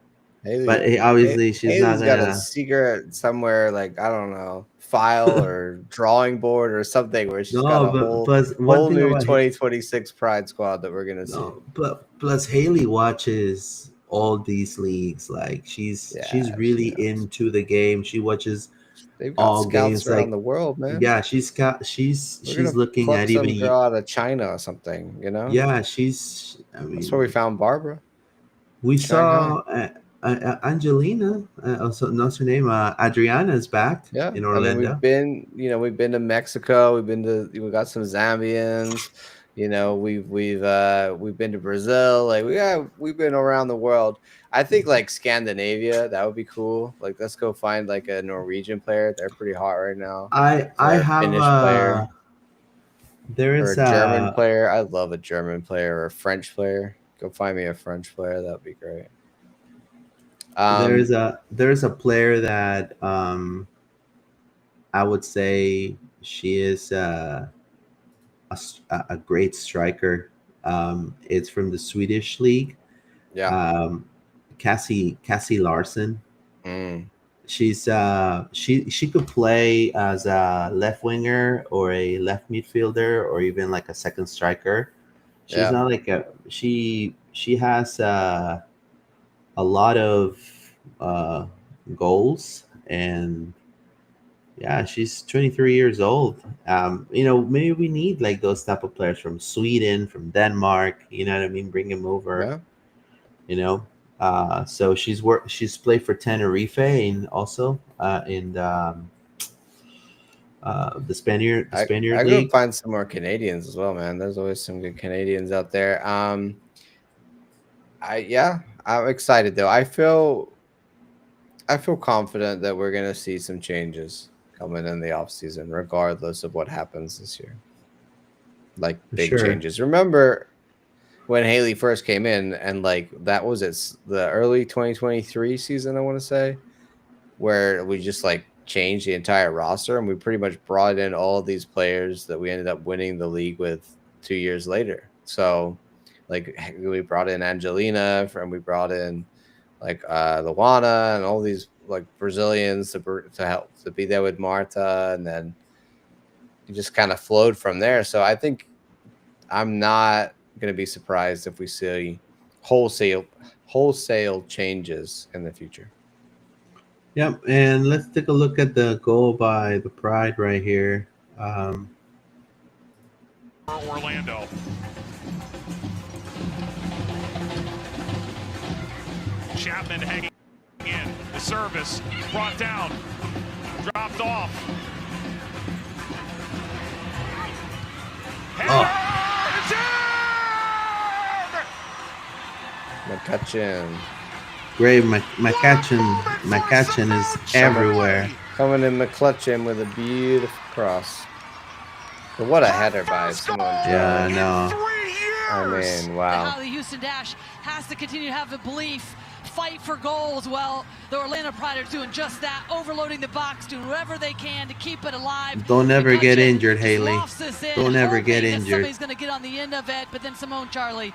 But Haley, obviously, she's not Haley's got a gonna. secret somewhere, like I don't know, file or drawing board or something where she's got No, a but whole plus one whole thing new about 2026 Pride squad that we're gonna see. no, but plus Haley watches all these leagues. Like Yeah, she's she really knows. into the game. She watches They've got all scouts games. around Like the world, man. yeah, she's We're she's gonna looking pluck at some even girl out of China or something, you know? yeah, she's. I That's where we mean, found Barbara, we Shanghai. saw Angelina. Also, what's her name? Adriana is back Yeah, in I mean, Orlando. we've been to Mexico. We got some Zambians. We've been to Brazil. Like we've been around the world. I think like Scandinavia, that would be cool. Like let's go find like a Norwegian player. They're pretty hot right now. I Or a have Finnish player, there or is a German player. I love a German player or a French player. Go find me a French player. That'd be great. Um, there's a player that I would say She is a great striker. It's from the Swedish league. Yeah. Um, Cassie Larson. Mm, She could play as a left winger or a left midfielder or even like a second striker. She's yeah. not like she has a lot of uh, goals, and yeah, she's 23 years old. Maybe we need like those type of players from Sweden, from Denmark. You know what I mean? Bring them over. Yeah. You know. So she's played for Tenerife and also in the Spaniard I go league. find some more Canadians as well, man. There's always some good Canadians out there. I'm excited though. I feel confident that we're gonna see some changes coming in the off season, regardless of what happens this year. Like For big sure. changes. Remember when Haley first came in, and like that was the early 2023 season, I want to say, where we just like changed the entire roster and we pretty much brought in all of these players that we ended up winning the league with 2 years later. So like we brought in Angelina and we brought in like Luana and all these like Brazilians to help to be there with Marta, and then it just kind of flowed from there. So I think I'm not going to be surprised if we see wholesale wholesale changes in the future. Yep. And let's take a look at the goal by the Pride right here. Orlando. Chapman hanging in. The service brought down. Dropped off. McCutcheon Great, my catching is everywhere. coming in McClutcheon with a beautiful cross. But what a header by Simone. Yeah, I know. I mean, wow. How the Houston Dash has to continue to have the belief, fight for goals. Well, the Orlando Pride are doing just that, overloading the box, doing whatever they can to keep it alive. Don't ever get McCutcheon injured, Haley. Don't ever get injured. Somebody's going to get on the end of it, but then Simone Charlie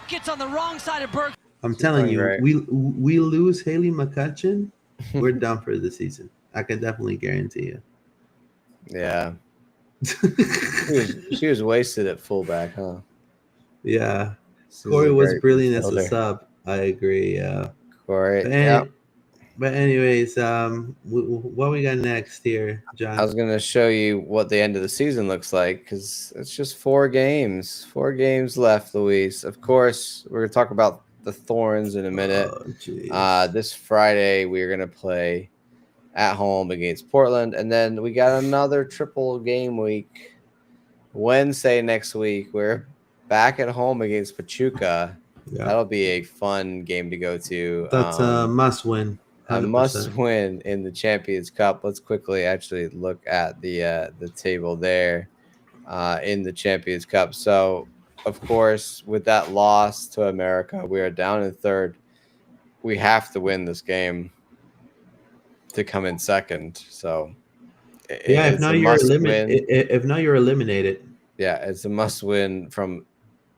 gets on the wrong side of Burke. I'm telling you, great. we lose Haley McCutcheon, we're done for the season. I can definitely guarantee you. Yeah. She was wasted at fullback, huh? Yeah. She's Corey a was great brilliant as a midfielder. sub. I agree. Yeah. Corey, But, yeah. but anyways, what we got next here, John? I was going to show you what the end of the season looks like because it's just 4 games. 4 games left, Luis. Of course, we're going to talk about the Thorns in a minute. This Friday, we're going to play at home against Portland. And then we got another triple game week. Wednesday next week, we're back at home against Pachuca. Yeah. That'll be a fun game to go to. That's a must win. 100%. A must win in the Champions Cup. Let's quickly actually look at the table there in the Champions Cup. So, of course, with that loss to America, we are down in third. We have to win this game to come in second. So, yeah, if not you're eliminated. Yeah, it's a must win from.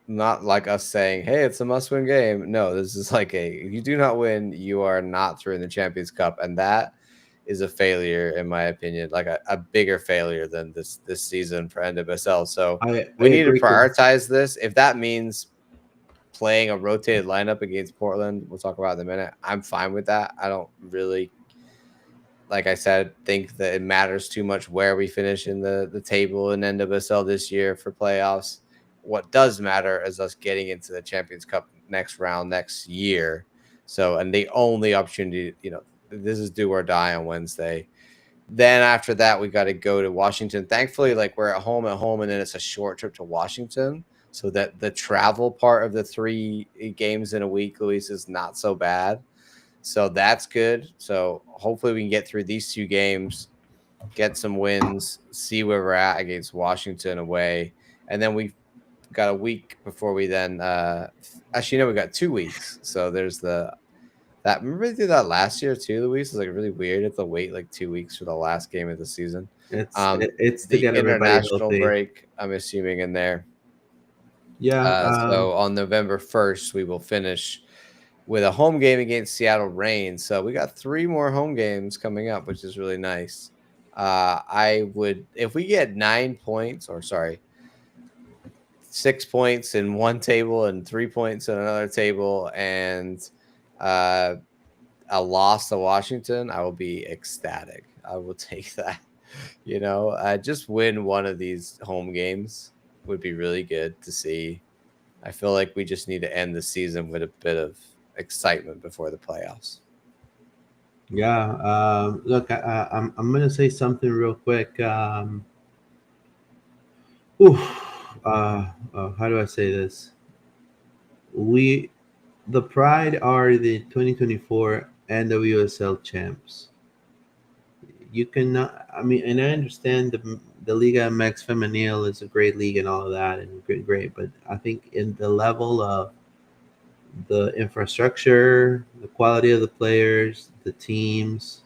Not like us saying, hey, it's a must-win game. No, this is like if you do not win, you are not through in the Champions Cup. And that is a failure, in my opinion, like a bigger failure than this season for NWSL. So we need to prioritize this. If that means playing a rotated lineup against Portland, we'll talk about it in a minute. I'm fine with that. I don't really, like I said, think that it matters too much where we finish in the table in NWSL this year for playoffs. What does matter is us getting into the Champions Cup next round next year. So, and the only opportunity, this is do or die on Wednesday. Then after that, we got to go to Washington. Thankfully, like we're at home, and then it's a short trip to Washington. So that the travel part of the 3 games in a week, Luis, is not so bad. So that's good. So hopefully we can get through these 2 games, get some wins, see where we're at against Washington away. And then we got a week before we then actually no, we got 2 weeks. So there's the That remember they did that last year too, Luis? It's like really weird. You have to wait like 2 weeks for the last game of the season. It's to The get everybody international healthy. break, I'm assuming in there. Yeah. So on November 1st, we will finish with a home game against Seattle Reign. So we got 3 more home games coming up, which is really nice. I would, if we get 9 points, or sorry, 6 points in one table and 3 points in another table, and uh, a loss to Washington, I will be ecstatic. I will take that. Just win one of these home games would be really good to see. I feel like we just need to end the season with a bit of excitement before the playoffs. Yeah. Look, I'm gonna say something real quick. Ooh, how do I say this? We, the Pride, are the 2024 NWSL champs. You cannot. I mean, and I understand the Liga MX Femenil is a great league and all of that, and great. But I think in the level of the infrastructure, the quality of the players, the teams,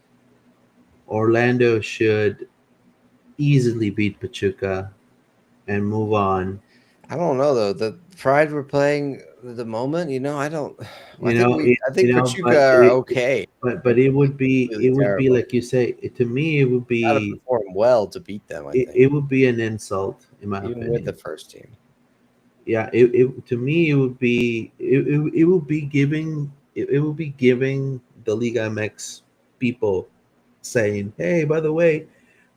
Orlando should easily beat Pachuca and move on. I don't know though. The Pride we're playing at the moment, I don't. I You think know, we. I think Pachuca are okay. but it would be Completely terrible. like you say. To me, it would Got to be perform well to beat them. I think it would be an insult in my even with the opinion. first team. Yeah, it to me it would be it would be giving it would be giving the Liga MX people saying, hey, by the way,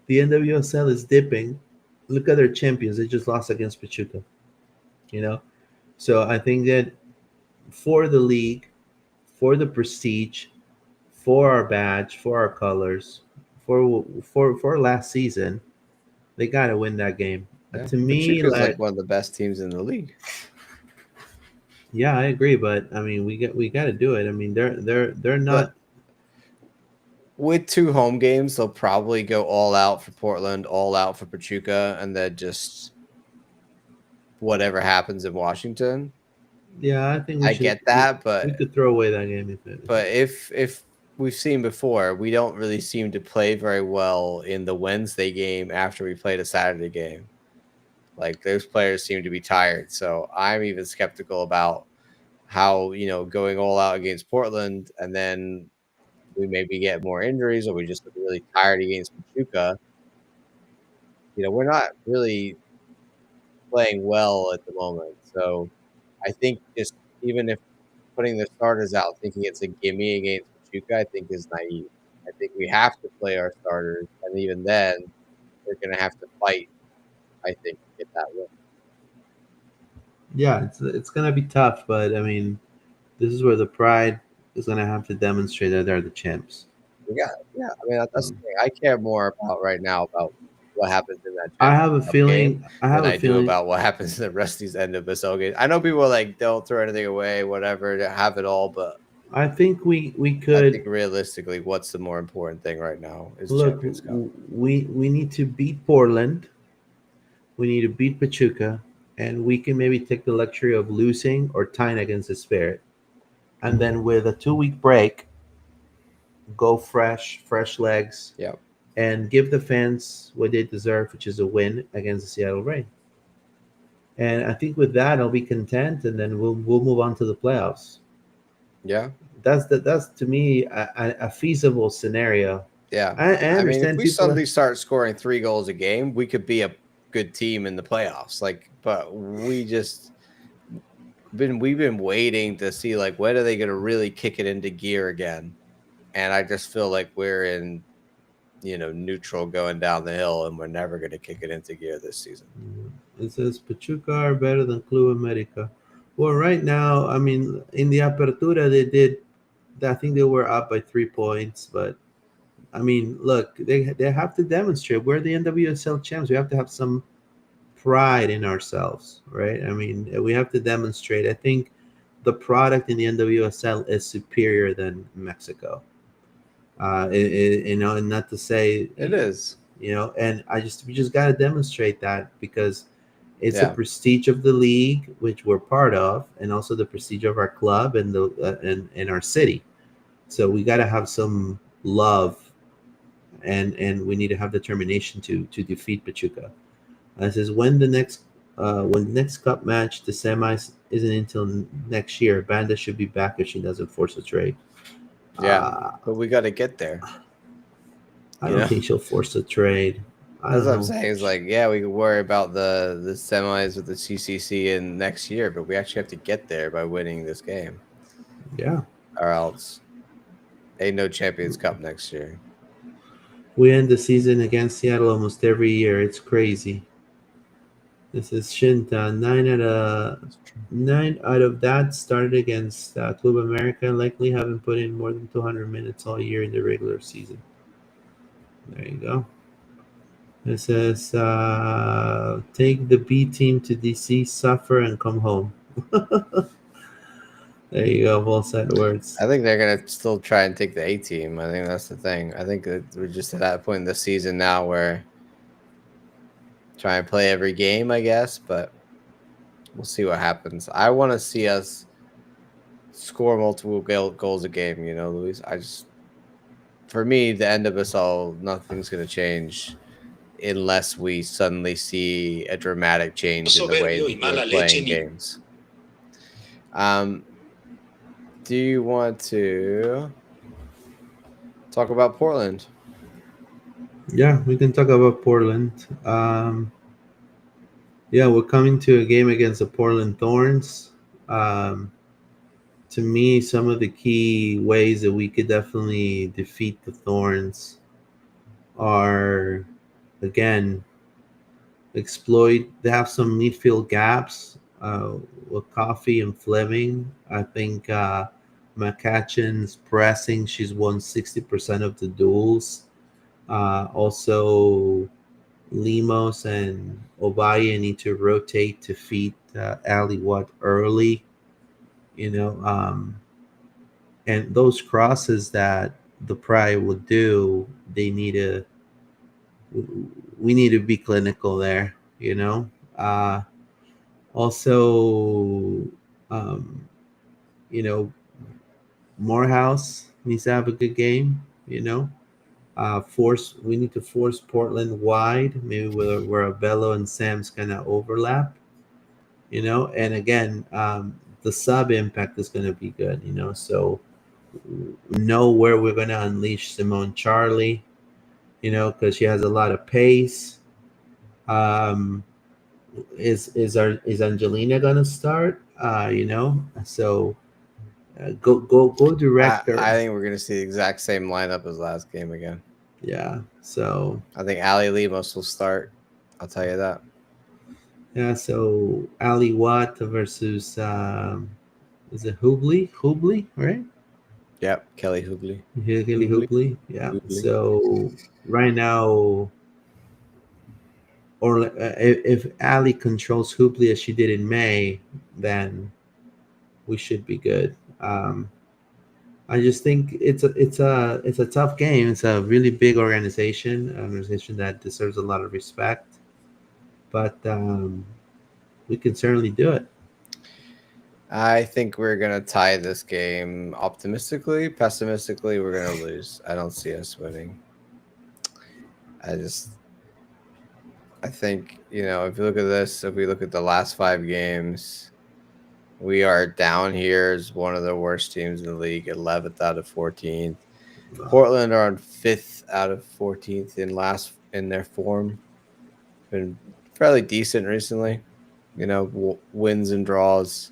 the NWSL is dipping. Look at their champions. They just lost against Pachuca. You know, so I think that for the league, for the prestige, for our badge, for our colors, for last season, they got to win that game. Yeah. To me, Pachuca is like like, one of the best teams in the league. yeah, I agree, but I mean, we got to do it. I mean, they're But not. with 2 home games, they'll probably go all out for Portland, all out for Pachuca, and then just whatever happens in Washington. Yeah, I think I get that, we but could throw away that game if we've seen before, we don't really seem to play very well in the Wednesday game after we played a Saturday game. Like those players seem to be tired, so I'm even skeptical about how going all out against Portland, and then we maybe get more injuries, or we just look really tired against Pachuca. We're not really playing well at the moment, so I think just even if putting the starters out thinking it's a gimme against Pachuca, I think is naive. I think we have to play our starters, and even then, we're going to have to fight, I think, to get that win. Yeah, it's gonna be tough, but I mean, this is where the Pride is gonna have to demonstrate that they're the champs. Yeah. I mean, that's the thing. I care more about right now about what happens in that I Champions have a Cup game feeling. I have than a I do feeling. about what happens in the rest of these NWSL games. I know people are like, don't throw anything away, whatever, to have it all, but I think we I could think realistically, what's the more important thing right now is look. Champions Cup. We need to beat Portland. We need to beat Pachuca, and we can maybe take the luxury of losing or tying against the Spirit, and then with a 2 week break, go fresh legs, Yeah. and give the fans what they deserve, which is a win against the Seattle Reign. And I think with that, I'll be content, and then we'll move on to the playoffs. Yeah. That's to me a feasible scenario. Yeah. I I mean, if understand we people. suddenly start scoring 3 goals a game, we could be a good team in the playoffs. But we've been waiting to see when are they going to really kick it into gear again. And I just feel like we're in, neutral going down the hill, and we're never going to kick it into gear this season. It says Pachuca are better than Club America. Well, right now, I mean, in the Apertura, they did. I think they were up by 3 points, but I mean, look, they have to demonstrate we're the NWSL champs. We have to have some pride in ourselves, right? I mean, we have to demonstrate. I think the product in the NWSL is superior than Mexico. And not to say It is. and we just got to demonstrate that because it's a Yeah. prestige of the league, which we're part of, and also the prestige of our club and and our city. So we got to have some love, and we need to have determination to defeat Pachuca. It says when the next cup match, the semis isn't until next year. Banda should be back if she doesn't force a trade. Yeah, Uh, but we got to get there. I You don't know, think she'll force a trade. I that's don't what I'm know. saying. It's like, yeah, we could worry about the semis with the CCC in next year, but we actually have to get there by winning this game, Yeah, or else ain't no Champions Cup next year. we end the season against Seattle almost every year. It's crazy. This is Shinta. Nine out of that started against Club America. Likely haven't put in more than 200 minutes all year in the regular season. There you go. It says, take the B team to DC, suffer, and come home. There you go. Well said words. I think they're gonna still try and take the A team. I think that's the thing. I think that we're just at that point in the season now where try and play every game, I guess, but we'll see what happens. I want to see us score multiple goals a game. You know, Luis. For me, the end of us all, nothing's gonna change unless we suddenly see a dramatic change in the way Soberbio y we're mala leche playing ni games. Do you want to talk about Portland? Yeah, we can talk about Portland. Yeah, we're coming to a game against the Portland Thorns. Um, to me, some of the key ways that we could definitely defeat the Thorns are, again, exploit. They have some midfield gaps with Coffee and Fleming. I think McCatchen's pressing. She's won 60% of the duels. Also, Limos and Obaye need to rotate to feed Ali Watt early. You know, and those crosses that the Pride would do, they need to. We need to be clinical there. You know. Also, um, you know, Morehouse needs to have a good game. You know, force we need to force Portland wide, maybe where Bello and Sam's kind of overlap. You know, and again, the sub impact is going to be good. You know, so know where we're going to unleash Simone Charlie. You know, because she has a lot of pace. Um, is Angelina gonna start? You know, so go direct I her. think we're gonna see the exact same lineup as last game again. Yeah. So I think Ali Limos will start. I'll tell you that. yeah. So Ali Watt versus is it Hubley, right? Yep, Kelly Hoogley. Kelly Hubley. Yeah. Hoogley. So right now, or if Ali controls Hubley as she did in May, then we should be good. I just think it's a tough game. It's a really big organization, an organization that deserves a lot of respect. But we can certainly do it. I think we're gonna tie this game optimistically. Pessimistically, we're gonna lose. I don't see us winning. I think, if you look at this, if we look at the last 5 games, we are down here as one of the worst teams in the league, 11th out of 14th. Portland are on 5th out of 14th in their form. Been fairly decent recently, wins and draws.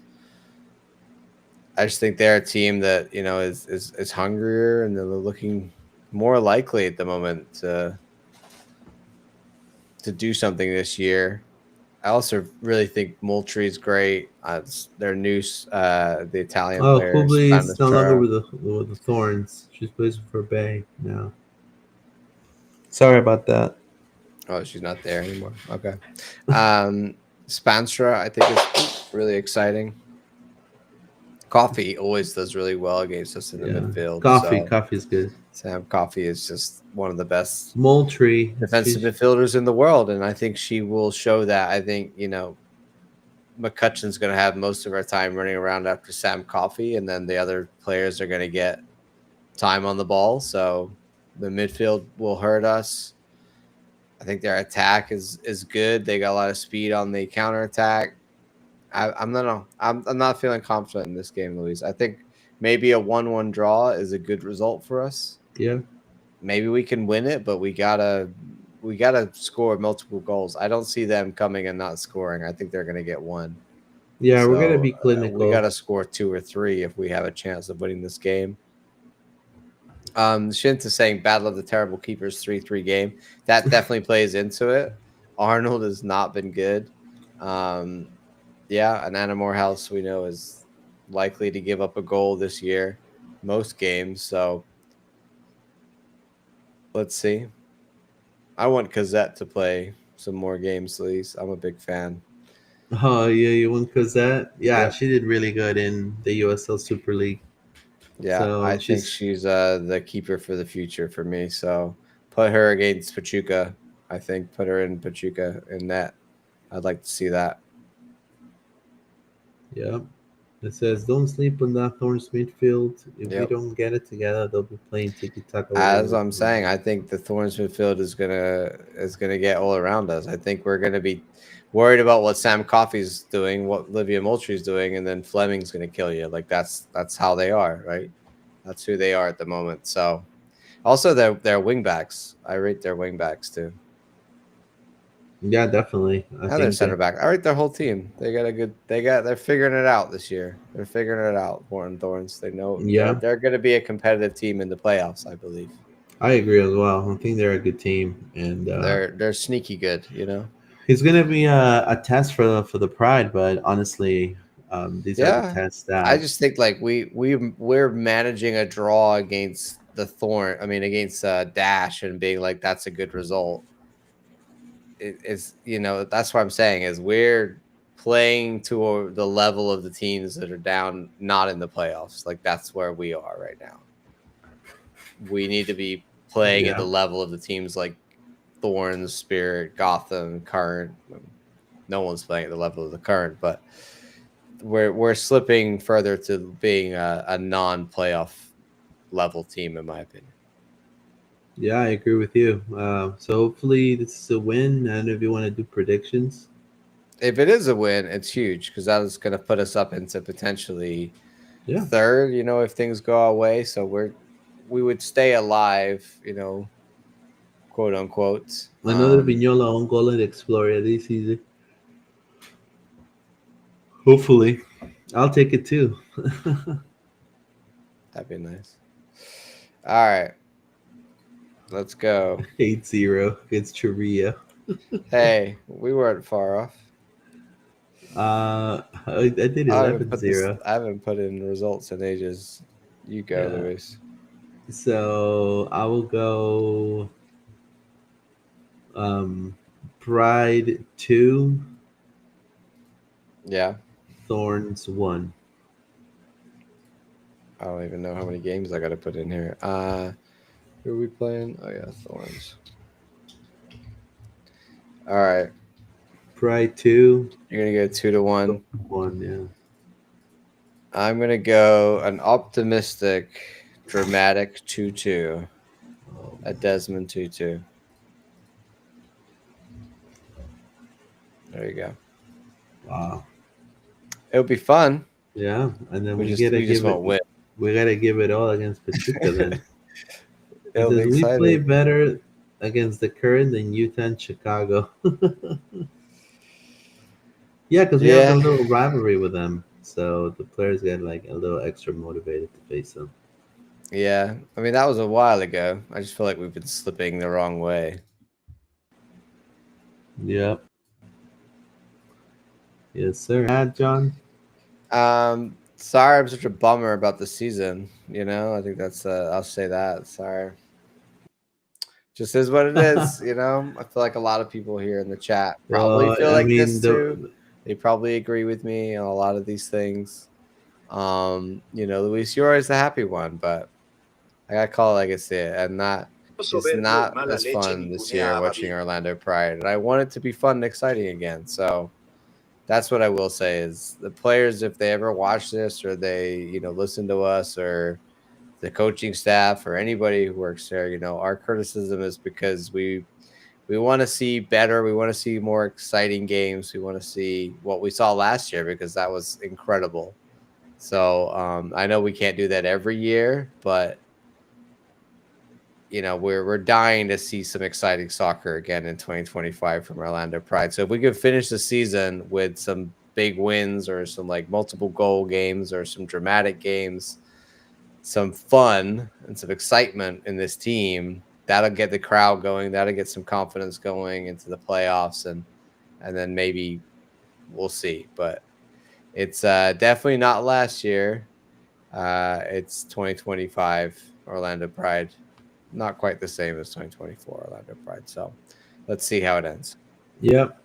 I just think they're a team that is hungrier, and they're looking more likely at the moment to do something this year. I also really think Moultrie is great. It's their new the Italian Oh, player Hubley is no longer Spanistra. with the Thorns. She's plays for Bay now. Sorry about that. Oh, she's not there anymore. Okay. Spanstra, I think, is really exciting. Coffee always does really well against us in the midfield. Coffee's good. Sam Coffee is just one of the best Moultrie, defensive midfielders in the world, and I think she will show that. I think, McCutcheon's going to have most of our time running around after Sam Coffee, and then the other players are going to get time on the ball, so the midfield will hurt us. I think their attack is good. They got a lot of speed on the counterattack. I'm not feeling confident in this game, Luis. I think maybe a 1-1 draw is a good result for us. Yeah. Maybe we can win it, but we gotta score multiple goals. I don't see them coming and not scoring. I think they're gonna get one. Yeah, we're gonna So, be clinical. we gotta score 2 or 3 if we have a chance of winning this game. Shint is saying Battle of the Terrible Keepers 3-3 game. That definitely plays into it. Arnold has not been good. Yeah, and Anna Morehouse we know is likely to give up a goal this year, most games. So let's see. I want Cazette to play some more games, please. I'm a big fan. Oh yeah, you want Cosette? Yeah, Yep. she did really good in the USL Super League. Yeah, So I think she's the keeper for the future for me. So put her against Pachuca. I think put her in Pachuca in net. I'd like to see that. yeah. It says don't sleep on that Thorns midfield. If we Yep. don't get it together, they'll be playing tiki taka. As I'm saying, I think the Thorns midfield is gonna get all around us. I think we're gonna be worried about what Sam Coffey's doing, what Livia Moultrie's doing, and then Fleming's gonna kill you. Like that's how they are, right? That's who they are at the moment. So also their wing backs. I rate their wing backs too. Yeah, definitely. I And their think center back. I rate their whole team. They're figuring it out this year. They're figuring it out, Portland Thorns. They know Yeah. they're gonna be a competitive team in the playoffs, I believe. I agree as well. I think they're a good team, and They're sneaky good, it's gonna be a test for the Pride. But honestly, these are the Yeah. tests that I just think like we're managing a draw against against Dash and being like that's a good result. It's that's what I'm saying is we're playing to the level of the teams that are down, not in the playoffs. Like that's where we are right now. We need to be playing at the level of the teams like Thorns, Spirit, Gotham, Current. No one's playing at the level of the Current, but we're slipping further to being a non-playoff level team, in my opinion. Yeah, I agree with you. So hopefully this is a win. And if you want to do predictions, If it is a win, it's huge because that is going to put us up into potentially yeah, third. If things go our way, so we would stay alive. Quote unquote. another Vignola on goal and Explorer this season. Hopefully, I'll take it too. That'd be nice. All right, let's go. 8-0 against Chorrillo. Hey, we weren't far off. I did 11-0. I haven't put in results in ages. You go, Yeah. Luis. So I will go Pride 2, Yeah. Thorns 1. I don't even know how many games I got to put in here. Who are we playing? Oh yeah, Thorns. All right. Pride 2. You're gonna go 2-1. 1, yeah. I'm gonna go an optimistic, dramatic 2-2. A Desmond 2-2. There you go. Wow. It'll be fun. Yeah, and then We we just won't win. gotta give it all against Pachuca then. It'll be Because we exciting. play better against the Current than Utah and Chicago. Yeah, because we have a little rivalry with them, so the players get like a little extra motivated to face them. Yeah, I mean that was a while ago. I just feel like we've been slipping the wrong way. Yep. Yes, sir. John. Sorry, I'm such a bummer about the season. I think that's. I'll say that. Sorry. Just is what it is. I feel like a lot of people here in the chat probably feel like this too. They probably agree with me on a lot of these things. Luis, you're always the happy one, but I gotta call it like I see it, and it's not as fun this year watching Orlando Pride. And I want it to be fun and exciting again. So that's what I will say is the players, if they ever watch this or they, listen to us or the coaching staff or anybody who works there. Our criticism is because we want to see better. We want to see more exciting games. We want to see what we saw last year because that was incredible. So I know we can't do that every year, but we're dying to see some exciting soccer again in 2025 from Orlando Pride. So if we could finish the season with some big wins or some like multiple goal games or some dramatic games, some fun and some excitement in this team, that'll get the crowd going. That'll get some confidence going into the playoffs, and then maybe we'll see. But it's definitely not last year. It's 2025 Orlando Pride. Not quite the same as 2024 Orlando Pride. So let's see how it ends. Yep.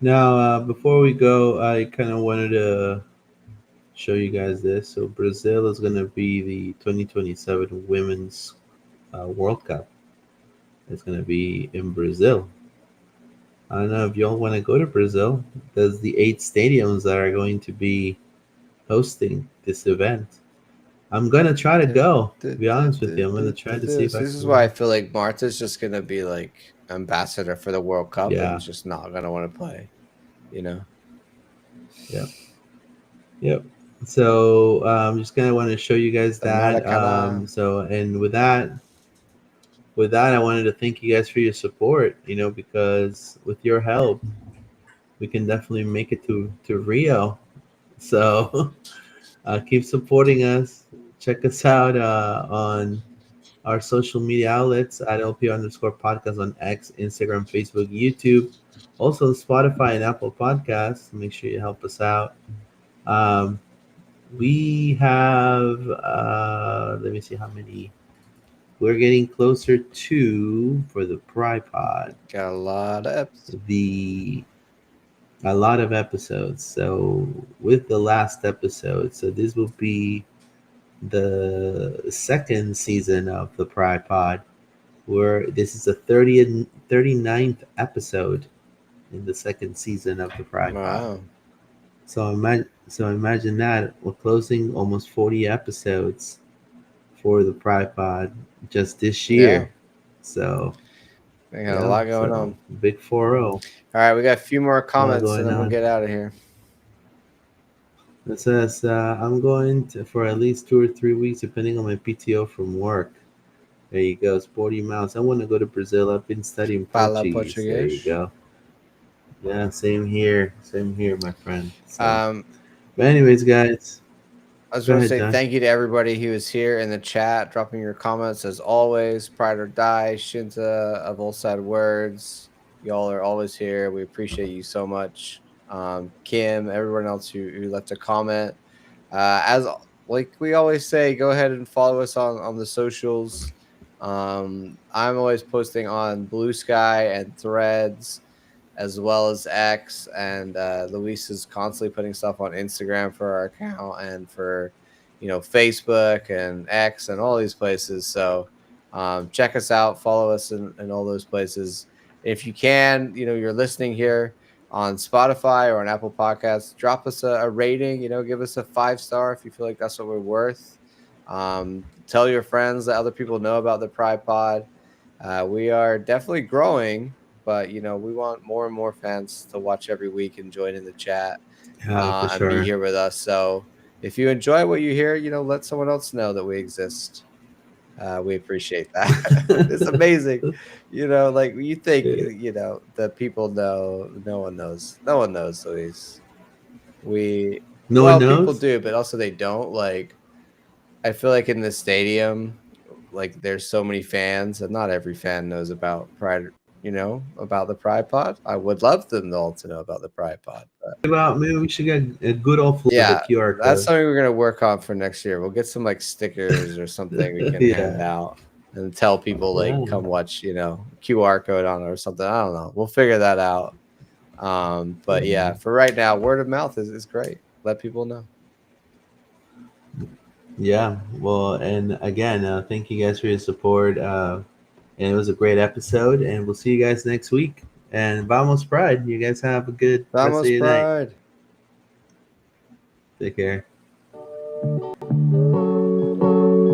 Now, before we go, I kind of wanted to show you guys this. So Brazil is going to be the 2027 Women's World Cup. It's going to be in Brazil. I don't know if y'all want to go to Brazil. There's the 8 stadiums that are going to be hosting this event. I'm gonna try to go. To be honest with you, I'm gonna try to see if I can. This is why I feel like Marta's just gonna be like ambassador for the World Cup and just not gonna want to play. Yep. So I'm just gonna want to show you guys that. So and with that, I wanted to thank you guys for your support. Because with your help, we can definitely make it to Rio. So keep supporting us. Check us out on our social media outlets at LP_podcast on X, Instagram, Facebook, YouTube. Also Spotify and Apple Podcasts. Make sure you help us out. We have, let me see how many. We're getting closer to, for the Pride Pod. Got a lot of episodes. A lot of episodes. So with the last episode, so this will be the second season of the Pride Pod, where this is the 39th episode in the second season of the Pride Pod. So imagine that we're closing almost 40 episodes for the Pride Pod just this year. So we got a lot going on. Big 4-0. All right, we got a few more comments and then we'll get out of here. It says, I'm going for at least 2 or 3 weeks, depending on my PTO from work. There you go. Sporty Mouse. I want to go to Brazil. I've been studying Portuguese. There you go. Yeah, same here. My friend. So, but anyways, guys. I was going to say thank you to everybody who is here in the chat, dropping your comments as always. Pride or Die, Shinta of Old Side Words. Y'all are always here. We appreciate you so much. Kim, everyone else who left a comment. As like we always say, go ahead and follow us on the socials. I'm always posting on Blue Sky and Threads, as well as X, and Luis is constantly putting stuff on Instagram for our account and for Facebook and X and all these places. So check us out, follow us in all those places. If you can, you're listening here on Spotify or on Apple Podcasts, drop us a rating, give us a 5-star if you feel like that's what we're worth. Tell your friends that other people know about the Pride Pod. We are definitely growing, but we want more and more fans to watch every week and join in the chat and be here with us. So if you enjoy what you hear, let someone else know that we exist. We appreciate that. It's amazing. Like you think, the people know. No one knows. No one knows, Luis. One knows? People do, but also they don't. Like, I feel like in the stadium, like there's so many fans, and not every fan knows about Pride. About the Pride Pod. I would love them all to know about the Pride Pod. Maybe we should get a good old QR code. That's something we're gonna work on for next year. We'll get some like stickers or something we can hand out and tell people come watch. QR code on it or something. I don't know. We'll figure that out. But yeah, for right now, word of mouth is great. Let people know. Yeah. Well, and again, thank you guys for your support. And it was a great episode, and we'll see you guys next week. And Vamos Pride. You guys have a good rest of your night. Take care.